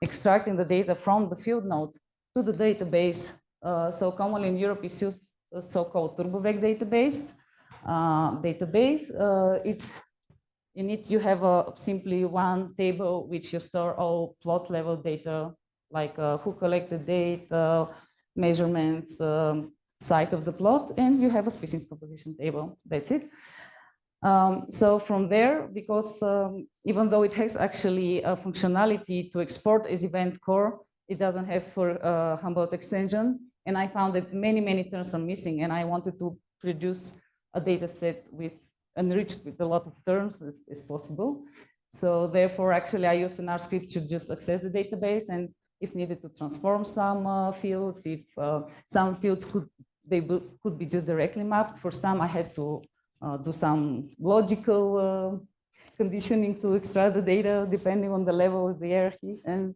extracting the data from the field nodes to the database, so commonly in Europe is used a so-called TurboVec database. It's in it, you have simply one table which you store all plot level data, like who collected data, measurements, size of the plot, and you have a species composition table. That's it. So from there, because even though it has actually a functionality to export as event core, it doesn't have for Humboldt Extension. And I found that many terms are missing, and I wanted to produce a data set enriched with a lot of terms as possible. So therefore, actually, I used an R script to just access the database, and if needed to transform some fields, if some fields could be just directly mapped. For some, I had to do some logical conditioning to extract the data depending on the level of the hierarchy, and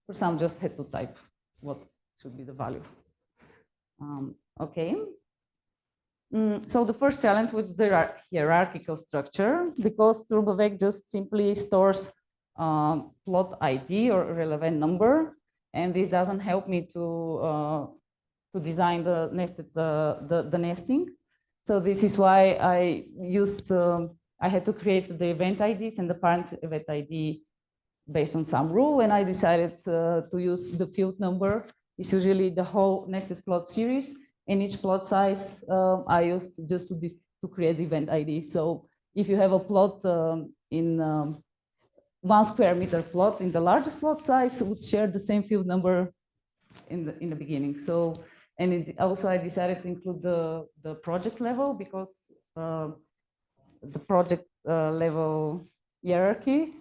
for some, just had to type what should be the value. Okay. So the first challenge was the hierarchical structure, because TurboVec just simply stores plot ID or relevant number, and this doesn't help me to design the nesting. So this is why I used I had to create the event IDs and the parent event ID based on some rule, and I decided to use the field number. It's usually the whole nested plot series. And each plot size I used just to create the event ID. So if you have a plot in 1 square meter plot in the largest plot size, it would share the same field number in the beginning. So, and also I decided to include the project level, because the project level hierarchy,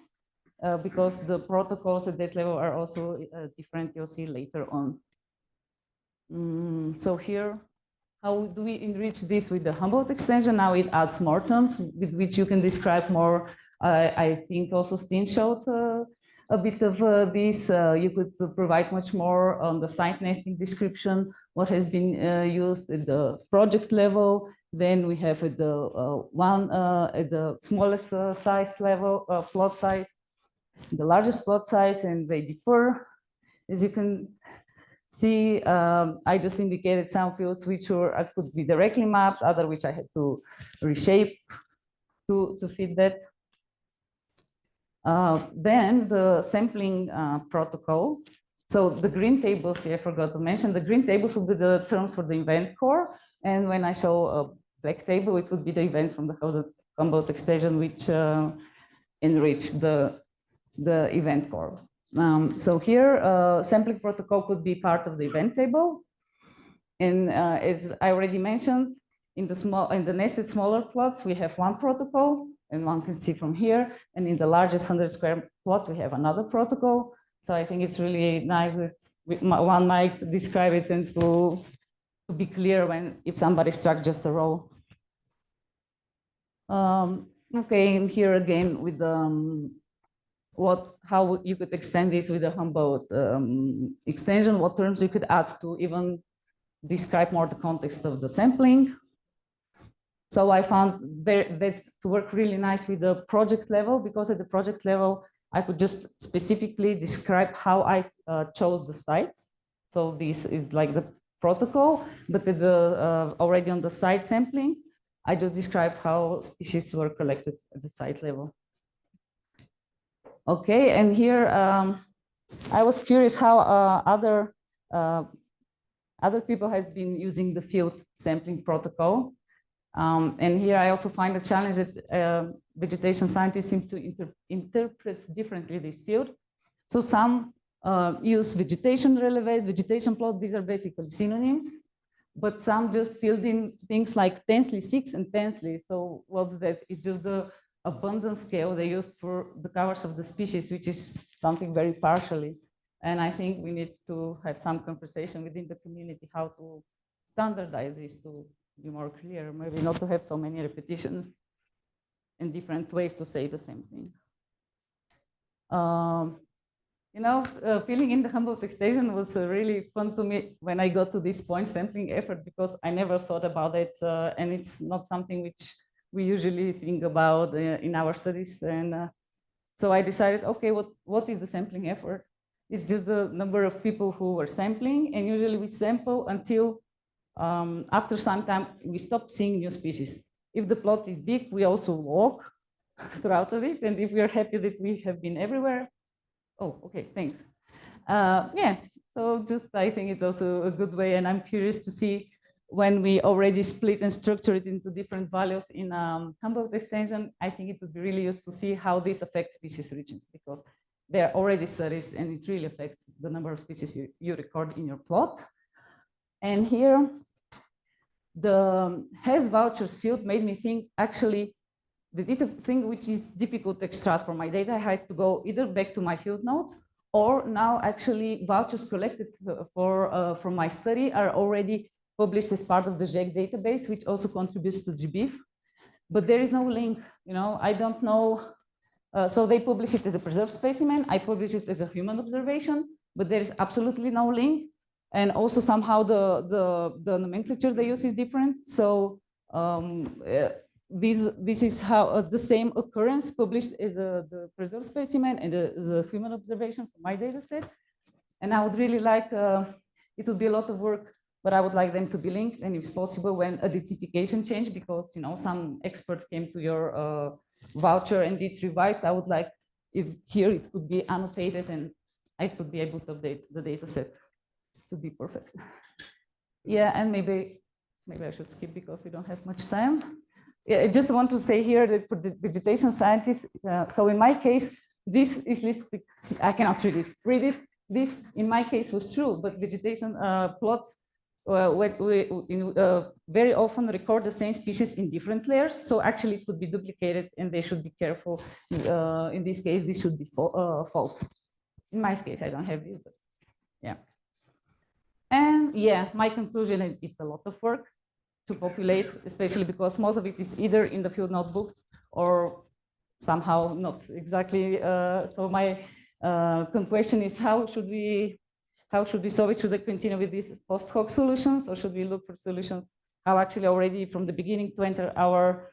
because the protocols at that level are also different. You'll see later on. So here, how do we enrich this with the Humboldt extension? Now it adds more terms with which you can describe more. I think also Stijn showed a bit of this. You could provide much more on the site nesting description, what has been used at the project level. Then we have at the smallest size level, plot size, the largest plot size, and they differ, as you can see. I just indicated some fields which could be directly mapped, other which I had to reshape to fit that. Then the sampling protocol. So the green tables here, I forgot to mention, the green tables will be the terms for the event core. And when I show a black table, it would be the events from the Humboldt extension, which enrich the event core. So here, sampling protocol could be part of the event table. And as I already mentioned, in the nested smaller plots, we have one protocol, and one can see from here. And in the largest 100 square plot, we have another protocol. So I think it's really nice that one might describe it and to be clear if somebody struck just a row. Okay, and here again with how you could extend this with the Humboldt extension, what terms you could add to even describe more the context of the sampling. So I found that to work really nice with the project level, because at the project level, I could just specifically describe how I chose the sites. So this is like the protocol, but at already on the site sampling, I just described how species were collected at the site level. Okay, and here I was curious how other people has been using the field sampling protocol. And here I also find a challenge that vegetation scientists seem to interpret differently this field. So some use vegetation relevance, vegetation plot, these are basically synonyms, but some just filled in things like tensely 6 and tensely. So what's that? It's just the abundance scale they used for the covers of the species, which is something very partially. And I think we need to have some conversation within the community how to standardize this to be more clear, maybe not to have so many repetitions and different ways to say the same thing. Filling in the Humboldt Extension was really fun to me when I got to this point sampling effort, because I never thought about it, and it's not something which we usually think about in our studies. And so I decided, okay, what is the sampling effort? It's just the number of people who were sampling, and usually we sample until after some time we stop seeing new species. If the plot is big, we also walk throughout of it, and if we are happy that we have been everywhere, oh, okay, thanks. Yeah, so just I think it's also a good way, and I'm curious to see when we already split and structure it into different values in Humboldt Extension. I think it would be really useful to see how this affects species regions, because there are already studies and it really affects the number of species you record in your plot. And here, the has vouchers field made me think actually that it's a thing which is difficult to extract from my data. I have to go either back to my field notes, or now actually vouchers collected from my study are already published as part of the GEC database, which also contributes to GBIF. But there is no link, I don't know. So they publish it as a preserved specimen. I publish it as a human observation, but there is absolutely no link. And also somehow the nomenclature they use is different. So this is how the same occurrence published as the preserved specimen and the human observation from my data set. And I would really like, it would be a lot of work, but I would like them to be linked, and if possible, when identification change, because some expert came to your voucher and it revised, I would like if here it could be annotated and I could be able to update the data set to be perfect. Yeah, and maybe I should skip because we don't have much time. Yeah, I just want to say here that for the vegetation scientists, so in my case, this is listed, I cannot read it. This, in my case, was true, but vegetation plots very often record the same species in different layers. So actually it could be duplicated and they should be careful. In this case, this should be false. In my case, I don't have this, but yeah. And yeah, my conclusion is it's a lot of work to populate, especially because most of it is either in the field notebook or somehow not exactly. So my question is, how should we solve it? Should we continue with these post hoc solutions, or should we look for solutions how actually already from the beginning to enter our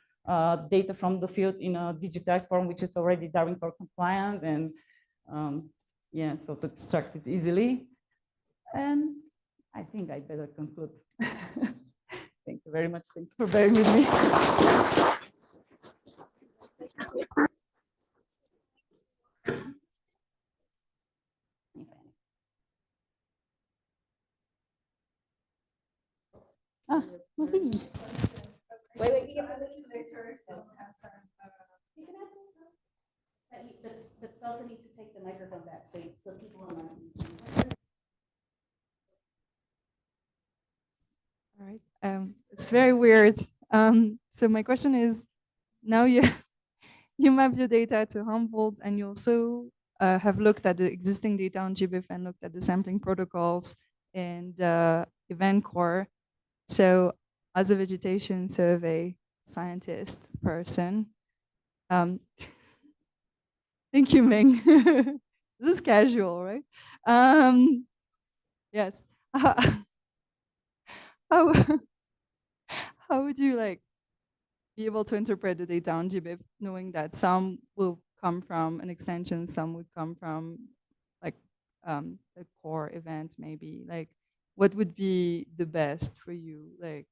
data from the field in a digitized form, which is already Darwin Core compliant, and yeah, so to extract it easily. And I think I better conclude. Thank you very much. Thank you for bearing with me. Wait. You can ask but also need to take the microphone back so people online. All right. It's very weird. So my question is, now you map your data to Humboldt, and you also have looked at the existing data on GBIF and looked at the sampling protocols and event core. So as a vegetation survey scientist person, thank you, Ming. This is casual, right? Yes. How would you be able to interpret the data on GBIF, knowing that some will come from an extension, some would come from a core event, maybe? What would be the best for you? I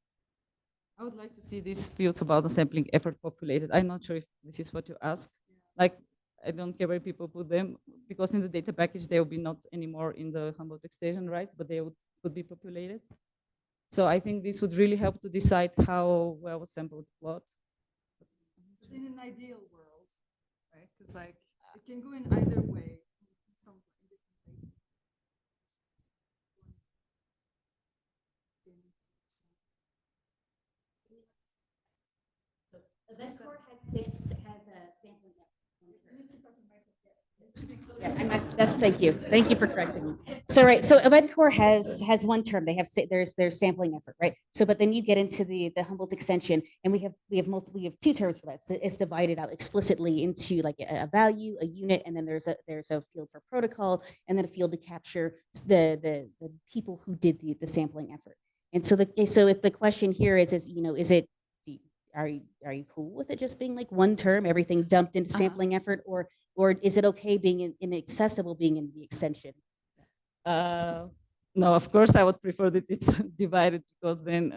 would like to see these fields about the sampling effort populated. I'm not sure if this is what you asked. I don't care where people put them, because in the data package they will be not anymore in the Humboldt Extension, right? But they could be populated. So I think this would really help to decide how well sampled the plot. But in an ideal world, right? Because it can go in either way. Event Core has a sampling effort. Yeah, thank you. Thank you for correcting me. So right, so Event Core has one term. They have there's sampling effort, right? So but then you get into the Humboldt Extension, and we have two terms for that. So it's divided out explicitly into like a value, a unit, and then there's a field for protocol, and then a field to capture the people who did the sampling effort. And so if the question here is are you cool with it just being like one term, everything dumped into sampling effort, or is it okay being inaccessible being in the extension? No, of course I would prefer that it's divided, because then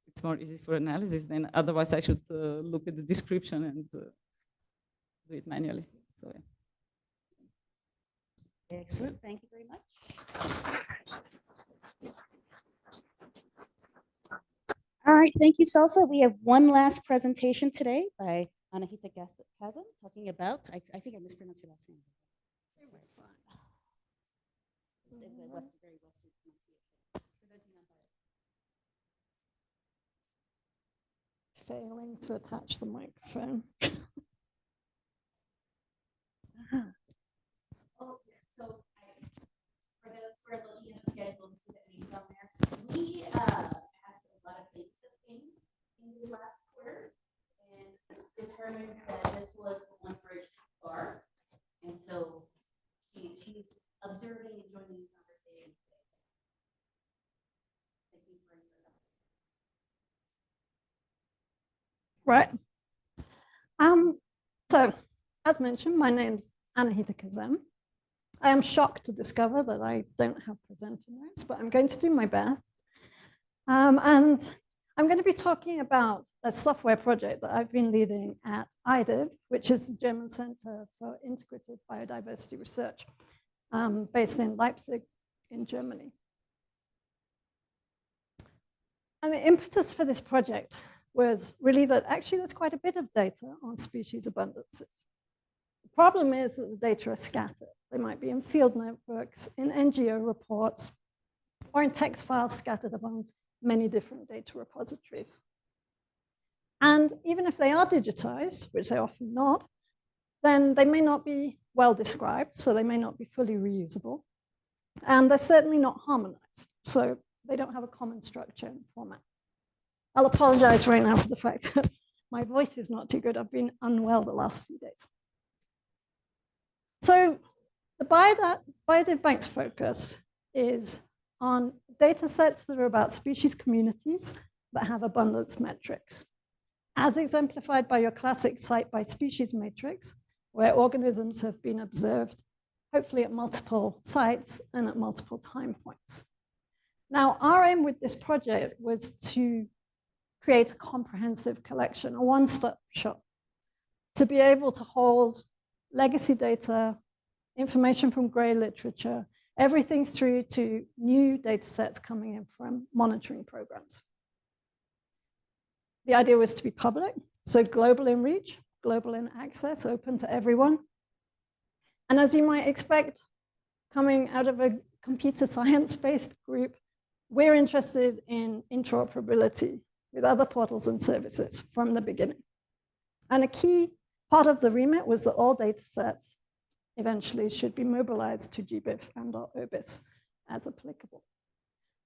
it's more easy for analysis. Then otherwise I should look at the description and do it manually. So yeah. Excellent. Thank you very much. All right, thank you, Salsa. We have one last presentation today by Anahita Kazem, talking about, I think I mispronounced your last name. It's a very Western Failing to attach the microphone. Oh, so for looking at the schedule, see that names on there. We asked a lot of things in this last quarter and determined that this was the one bridge too far. And so she's observing and joining the conversation today. Thank you for Right. So, as mentioned, my name's Anahita Kazem. I am shocked to discover that I don't have presenting notes, but I'm going to do my best. And I'm going to be talking about a software project that I've been leading at IDIV, which is the German Center for Integrated Biodiversity Research, based in Leipzig in Germany. And the impetus for this project was really that actually there's quite a bit of data on species abundances. The problem is that the data are scattered. They might be in field notebooks, in NGO reports, or in text files scattered among many different data repositories. And even if they are digitized, which they're often not, then they may not be well described, so they may not be fully reusable. And they're certainly not harmonized, so they don't have a common structure and format. I'll apologize right now for the fact that my voice is not too good. I've been unwell the last few days. So the BiodivBank's focus is on data sets that are about species communities that have abundance metrics, as exemplified by your classic site by species matrix, where organisms have been observed, hopefully at multiple sites and at multiple time points. Now, our aim with this project was to create a comprehensive collection, a one-stop shop, to be able to hold legacy data, information from gray literature, everything through to new data sets coming in from monitoring programs. The idea was to be public, so global in reach, global in access, open to everyone. And as you might expect, coming out of a computer science-based group, we're interested in interoperability with other portals and services from the beginning. And a key part of the remit was that all data sets eventually should be mobilized to GBIF and/or OBIS as applicable.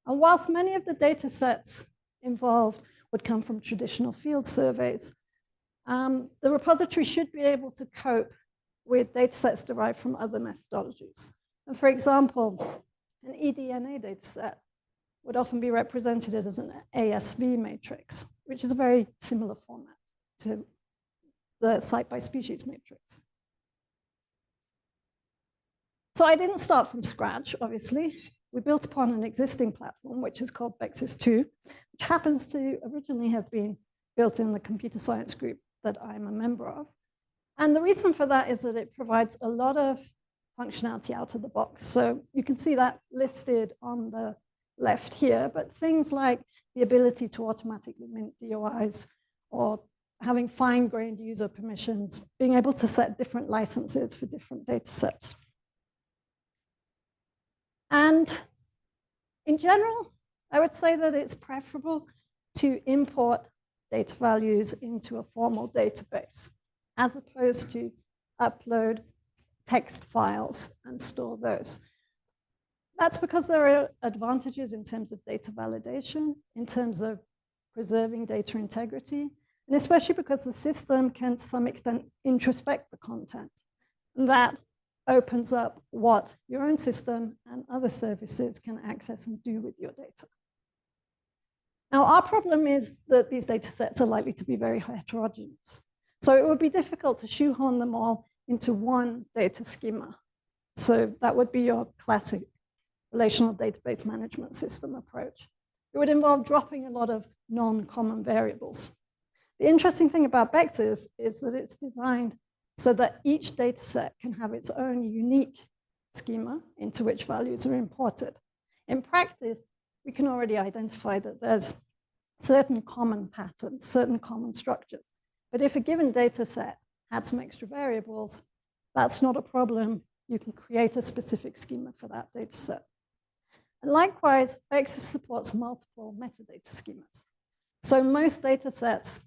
And whilst many of the data sets involved would come from traditional field surveys, the repository should be able to cope with data sets derived from other methodologies. And for example, an eDNA data set would often be represented as an ASV matrix, which is a very similar format to the site by species matrix. So I didn't start from scratch, obviously. We built upon an existing platform, which is called Bexis 2, which happens to originally have been built in the computer science group that I'm a member of. And the reason for that is that it provides a lot of functionality out of the box. So you can see that listed on the left here, but things like the ability to automatically mint DOIs, or having fine-grained user permissions, being able to set different licenses for different data sets. And in general, I would say that it's preferable to import data values into a formal database, as opposed to upload text files and store those. That's because there are advantages in terms of data validation, in terms of preserving data integrity, and especially because the system can, to some extent, introspect the content. And that opens up what your own system and other services can access and do with your data. Now, our problem is that these data sets are likely to be very heterogeneous. So it would be difficult to shoehorn them all into one data schema. So that would be your classic relational database management system approach. It would involve dropping a lot of non-common variables. The interesting thing about BEXIS is that it's designed so that each data set can have its own unique schema into which values are imported. In practice, we can already identify that there's certain common patterns, certain common structures. But if a given data set had some extra variables, that's not a problem. You can create a specific schema for that data set. And likewise, BEXIS supports multiple metadata schemas. So most data sets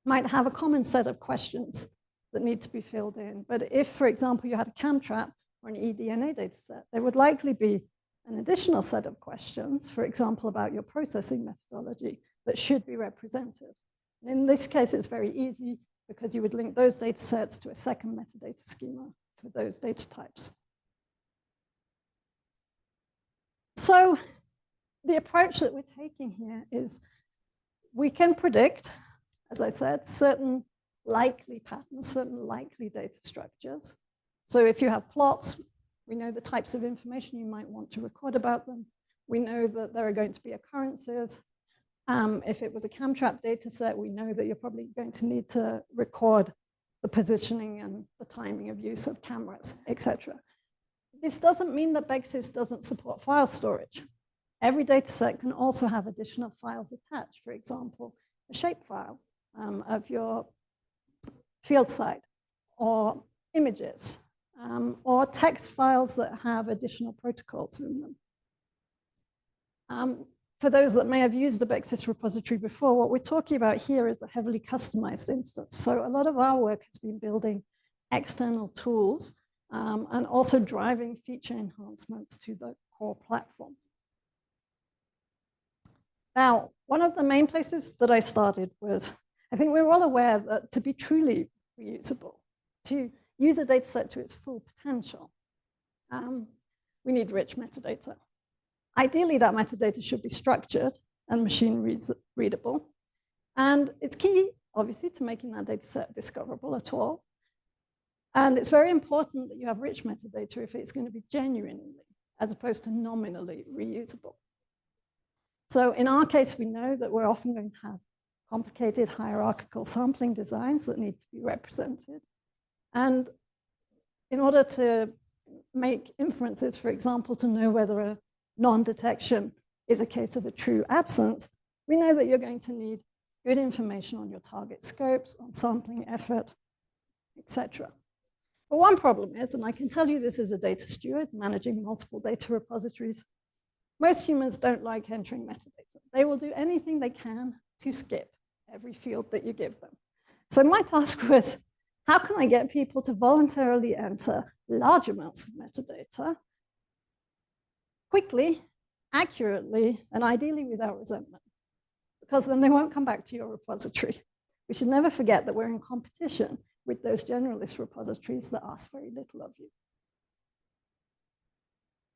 might have a common set of questions that need to be filled in. But if, for example, you had a CAMTRAP or an eDNA data set, there would likely be an additional set of questions, for example, about your processing methodology that should be represented. And in this case, it's very easy because you would link those data sets to a second metadata schema for those data types. So the approach that we're taking here is we can predict, as I said, certain likely patterns, certain likely data structures. So if you have plots, we know the types of information you might want to record about them. We know that there are going to be occurrences. If it was a CAMTRAP data set, we know that you're probably going to need to record the positioning and the timing of use of cameras, etc. This doesn't mean that BEXIS doesn't support file storage. Every data set can also have additional files attached. For example, a shapefile of your field site, or images, or text files that have additional protocols in them. For those that may have used the BEXIS repository before, what we're talking about here is a heavily customized instance. So a lot of our work has been building external tools and also driving feature enhancements to the core platform. Now, one of the main places that I started was, I think we're all aware that to be truly reusable, to use a data set to its full potential, we need rich metadata. Ideally, that metadata should be structured and machine readable. And it's key, obviously, to making that data set discoverable at all. And it's very important that you have rich metadata if it's going to be genuinely, as opposed to nominally, reusable. So in our case, we know that we're often going to have complicated hierarchical sampling designs that need to be represented. And in order to make inferences, for example, to know whether a non-detection is a case of a true absence, we know that you're going to need good information on your target scopes, on sampling effort, etc. But one problem is, and I can tell you this as a data steward managing multiple data repositories, most humans don't like entering metadata. They will do anything they can to skip every field that you give them. So my task was, how can I get people to voluntarily enter large amounts of metadata quickly, accurately, and ideally without resentment? Because then they won't come back to your repository. We should never forget that we're in competition with those generalist repositories that ask very little of you.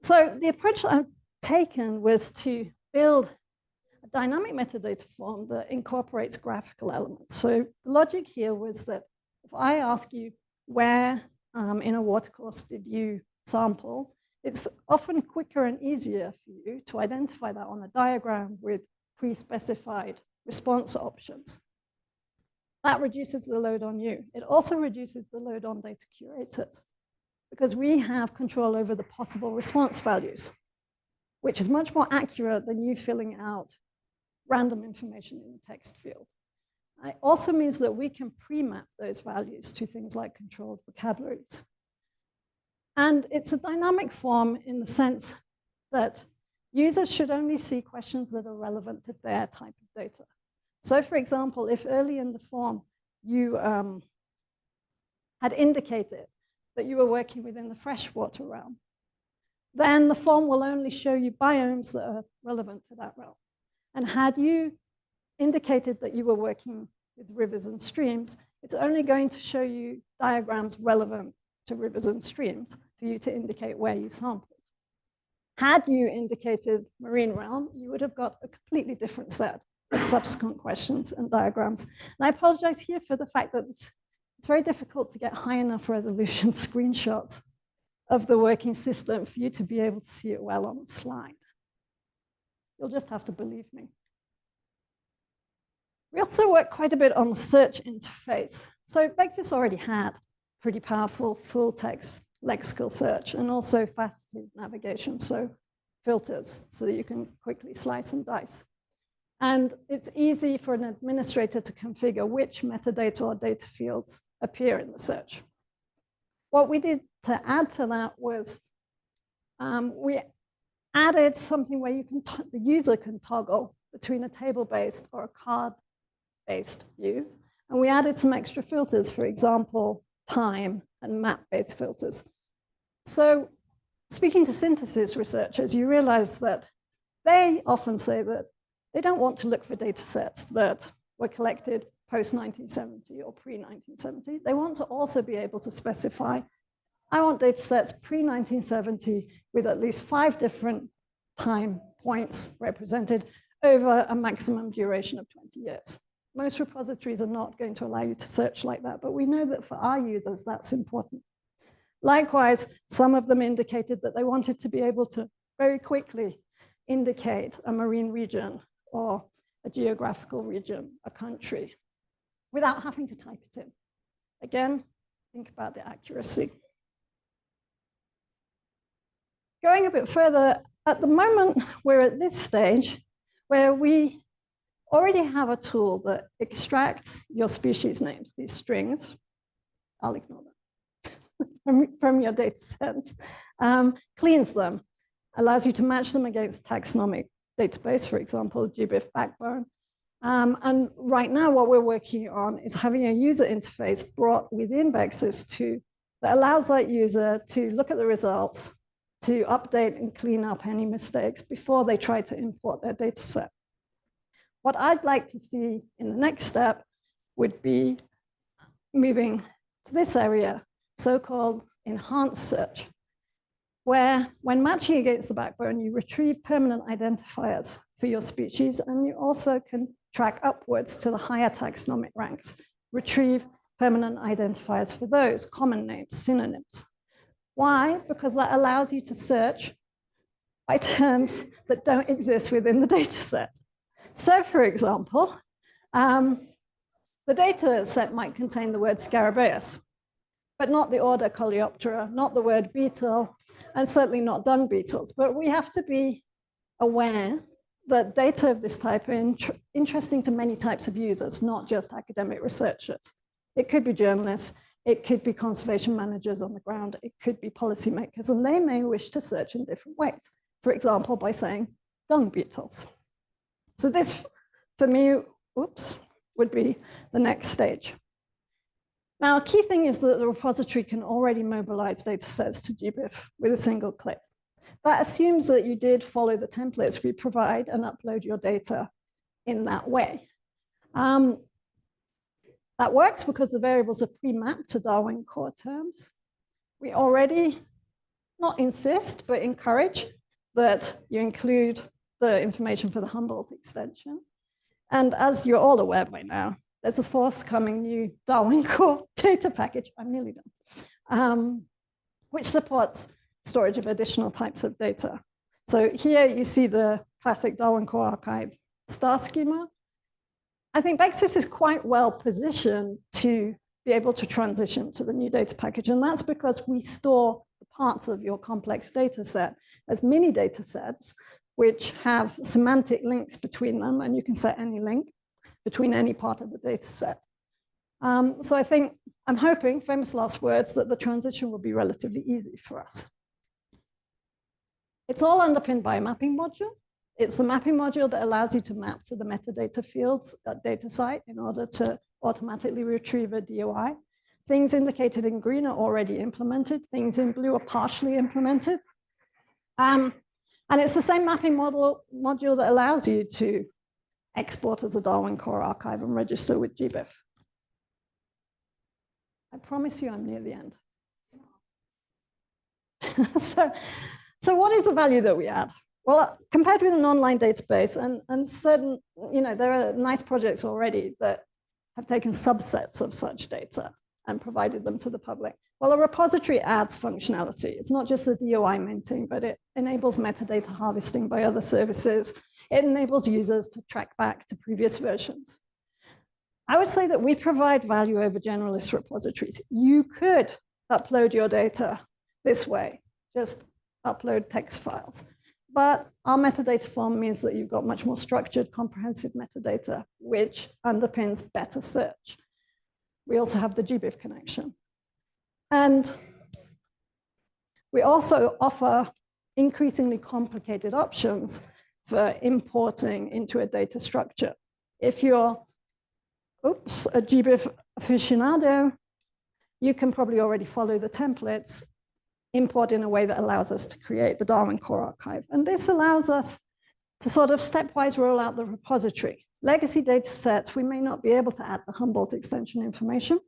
So the approach that I've taken was to build a dynamic metadata form that incorporates graphical elements. So the logic here was that if I ask you where in a watercourse did you sample, it's often quicker and easier for you to identify that on a diagram with pre-specified response options. That reduces the load on you. It also reduces the load on data curators because we have control over the possible response values, which is much more accurate than you filling out random information in the text field. It also means that we can pre-map those values to things like controlled vocabularies. And it's a dynamic form in the sense that users should only see questions that are relevant to their type of data. So for example, if early in the form you had indicated that you were working within the freshwater realm, then the form will only show you biomes that are relevant to that realm. And had you indicated that you were working with rivers and streams, it's only going to show you diagrams relevant to rivers and streams for you to indicate where you sampled. Had you indicated marine realm, you would have got a completely different set of subsequent questions and diagrams. And I apologize here for the fact that it's very difficult to get high enough resolution screenshots of the working system for you to be able to see it well on the slide. You'll just have to believe me. We also work quite a bit on the search interface. So Bexis already had pretty powerful full text lexical search and also faceted navigation, so filters, so that you can quickly slice and dice. And it's easy for an administrator to configure which metadata or data fields appear in the search. What we did to add to that was we added something where you can the user can toggle between a table-based or a card-based view. And we added some extra filters, for example, time and map-based filters. So speaking to synthesis researchers, you realize that they often say that they don't want to look for data sets that were collected post-1970 or pre-1970. They want to also be able to specify, I want data sets pre-1970 with at least 5 different time points represented over a maximum duration of 20 years. Most repositories are not going to allow you to search like that, but we know that for our users, that's important. Likewise, some of them indicated that they wanted to be able to very quickly indicate a marine region or a geographical region, a country, without having to type it in. Again, think about the accuracy. Going a bit further, at the moment, we're at this stage where we already have a tool that extracts your species names, these strings. I'll ignore them from your data sets, cleans them, allows you to match them against taxonomic database, for example, GBIF backbone. And right now, what we're working on is having a user interface brought within Bexis that allows that user to look at the results, to update and clean up any mistakes before they try to import their data set. What I'd like to see in the next step would be moving to this area, so-called enhanced search, where when matching against the backbone, you retrieve permanent identifiers for your species, and you also can track upwards to the higher taxonomic ranks, retrieve permanent identifiers for those, common names, synonyms. Why? Because that allows you to search by terms that don't exist within the data set. So for example, the data set might contain the word Scarabaeus, but not the order Coleoptera, not the word beetle, and certainly not dung beetles. But we have to be aware that data of this type are interesting to many types of users, not just academic researchers. It could be journalists, it could be conservation managers on the ground, it could be policymakers, and they may wish to search in different ways. For example, by saying dung beetles. So this, for me, would be the next stage. Now, a key thing is that the repository can already mobilize data sets to GBIF with a single click. That assumes that you did follow the templates we provide and upload your data in that way. That works because the variables are pre-mapped to Darwin Core terms. We already not insist, but encourage that you include the information for the Humboldt extension. And as you're all aware by now, there's a forthcoming new Darwin Core data package, I'm nearly done, which supports storage of additional types of data. So here you see the classic Darwin Core archive star schema. I think Bexis is quite well positioned to be able to transition to the new data package. And that's because we store the parts of your complex data set as mini data sets, which have semantic links between them, and you can set any link between any part of the data set. So I think, I'm hoping, famous last words, that the transition will be relatively easy for us. It's all underpinned by a mapping module. It's the mapping module that allows you to map to the metadata fields at data site in order to automatically retrieve a DOI. Things indicated in green are already implemented. Things in blue are partially implemented. And it's the same mapping module that allows you to export as a Darwin Core archive and register with GBIF. I promise you I'm near the end. So what is the value that we add? Well, compared with an online database, and certain, there are nice projects already that have taken subsets of such data and provided them to the public. Well, a repository adds functionality. It's not just the DOI minting, but it enables metadata harvesting by other services. It enables users to track back to previous versions. I would say that we provide value over generalist repositories. You could upload your data this way, just upload text files. But our metadata form means that you've got much more structured, comprehensive metadata, which underpins better search. We also have the GBIF connection. And we also offer increasingly complicated options for importing into a data structure. If you're, a GBIF aficionado, you can probably already follow the templates, import in a way that allows us to create the Darwin Core archive. And this allows us to sort of stepwise roll out the repository. Legacy data sets, we may not be able to add the Humboldt extension information,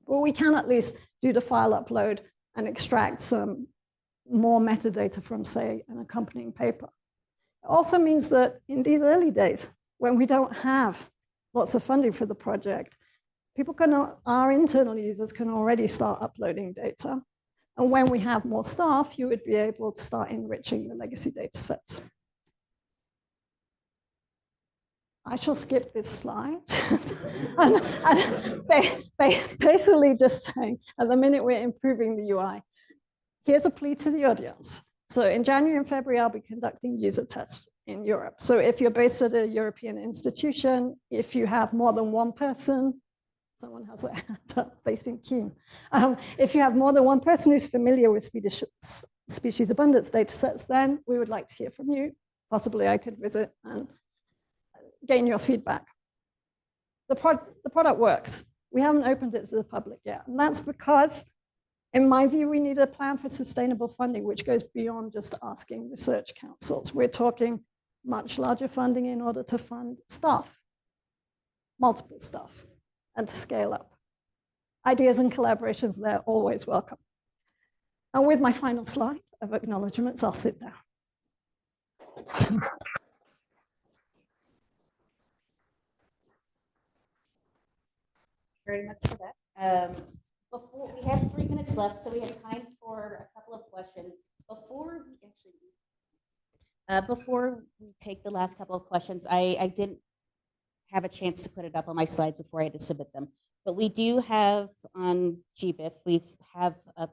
but we can at least do the file upload and extract some more metadata from, say, an accompanying paper. It also means that in these early days, when we don't have lots of funding for the project, our internal users can already start uploading data. And when we have more staff, you would be able to start enriching the legacy data sets. I shall skip this slide. and basically just saying, at the minute we're improving the UI. Here's a plea to the audience. So in January and February, I'll be conducting user tests in Europe. So if you're based at a European institution, if you have more than one person, someone has a hand up based in Keene. If you have more than one person who's familiar with species abundance data sets, then we would like to hear from you. Possibly I could visit and gain your feedback. The product works. We haven't opened it to the public yet. And that's because, in my view, we need a plan for sustainable funding, which goes beyond just asking research councils. We're talking much larger funding in order to fund staff, multiple staff, and to scale up. Ideas and collaborations, they're always welcome. And with my final slide of acknowledgements, I'll sit down. Very much for that. Before we have 3 minutes left, so we have time for a couple of questions. Before we take the last couple of questions, I didn't have a chance to put it up on my slides before I had to submit them. But we do have on GBIF, we have a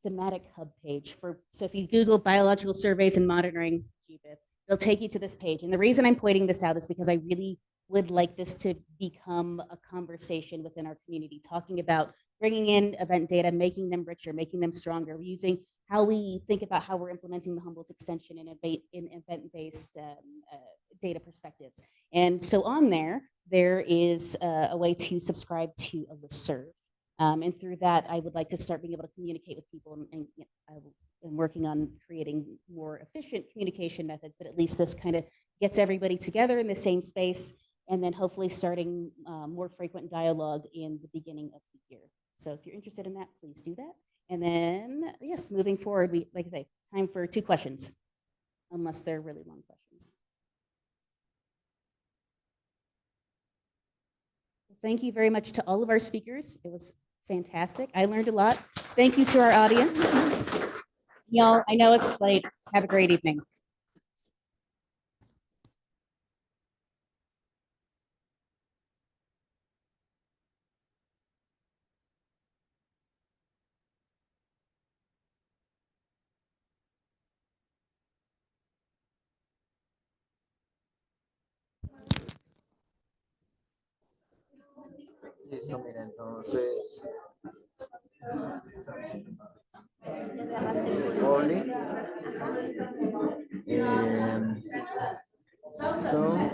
thematic hub page so if you Google biological surveys and monitoring GBIF, it'll take you to this page. And the reason I'm pointing this out is because I really would like this to become a conversation within our community, talking about bringing in event data, making them richer, making them stronger, using how we think about how we're implementing the Humboldt Extension in event-based data perspectives. And so on there is a way to subscribe to a listserv. And through that, I would like to start being able to communicate with people and working on creating more efficient communication methods, but at least this kind of gets everybody together in the same space, and then hopefully starting more frequent dialogue in the beginning of the year. So if you're interested in that, please do that. And then, yes, moving forward, like I say, time for 2 questions, unless they're really long questions. Thank you very much to all of our speakers. It was fantastic. I learned a lot. Thank you to our audience. Y'all, I know it's late. Have a great evening. Listo, mira, entonces. Body. So.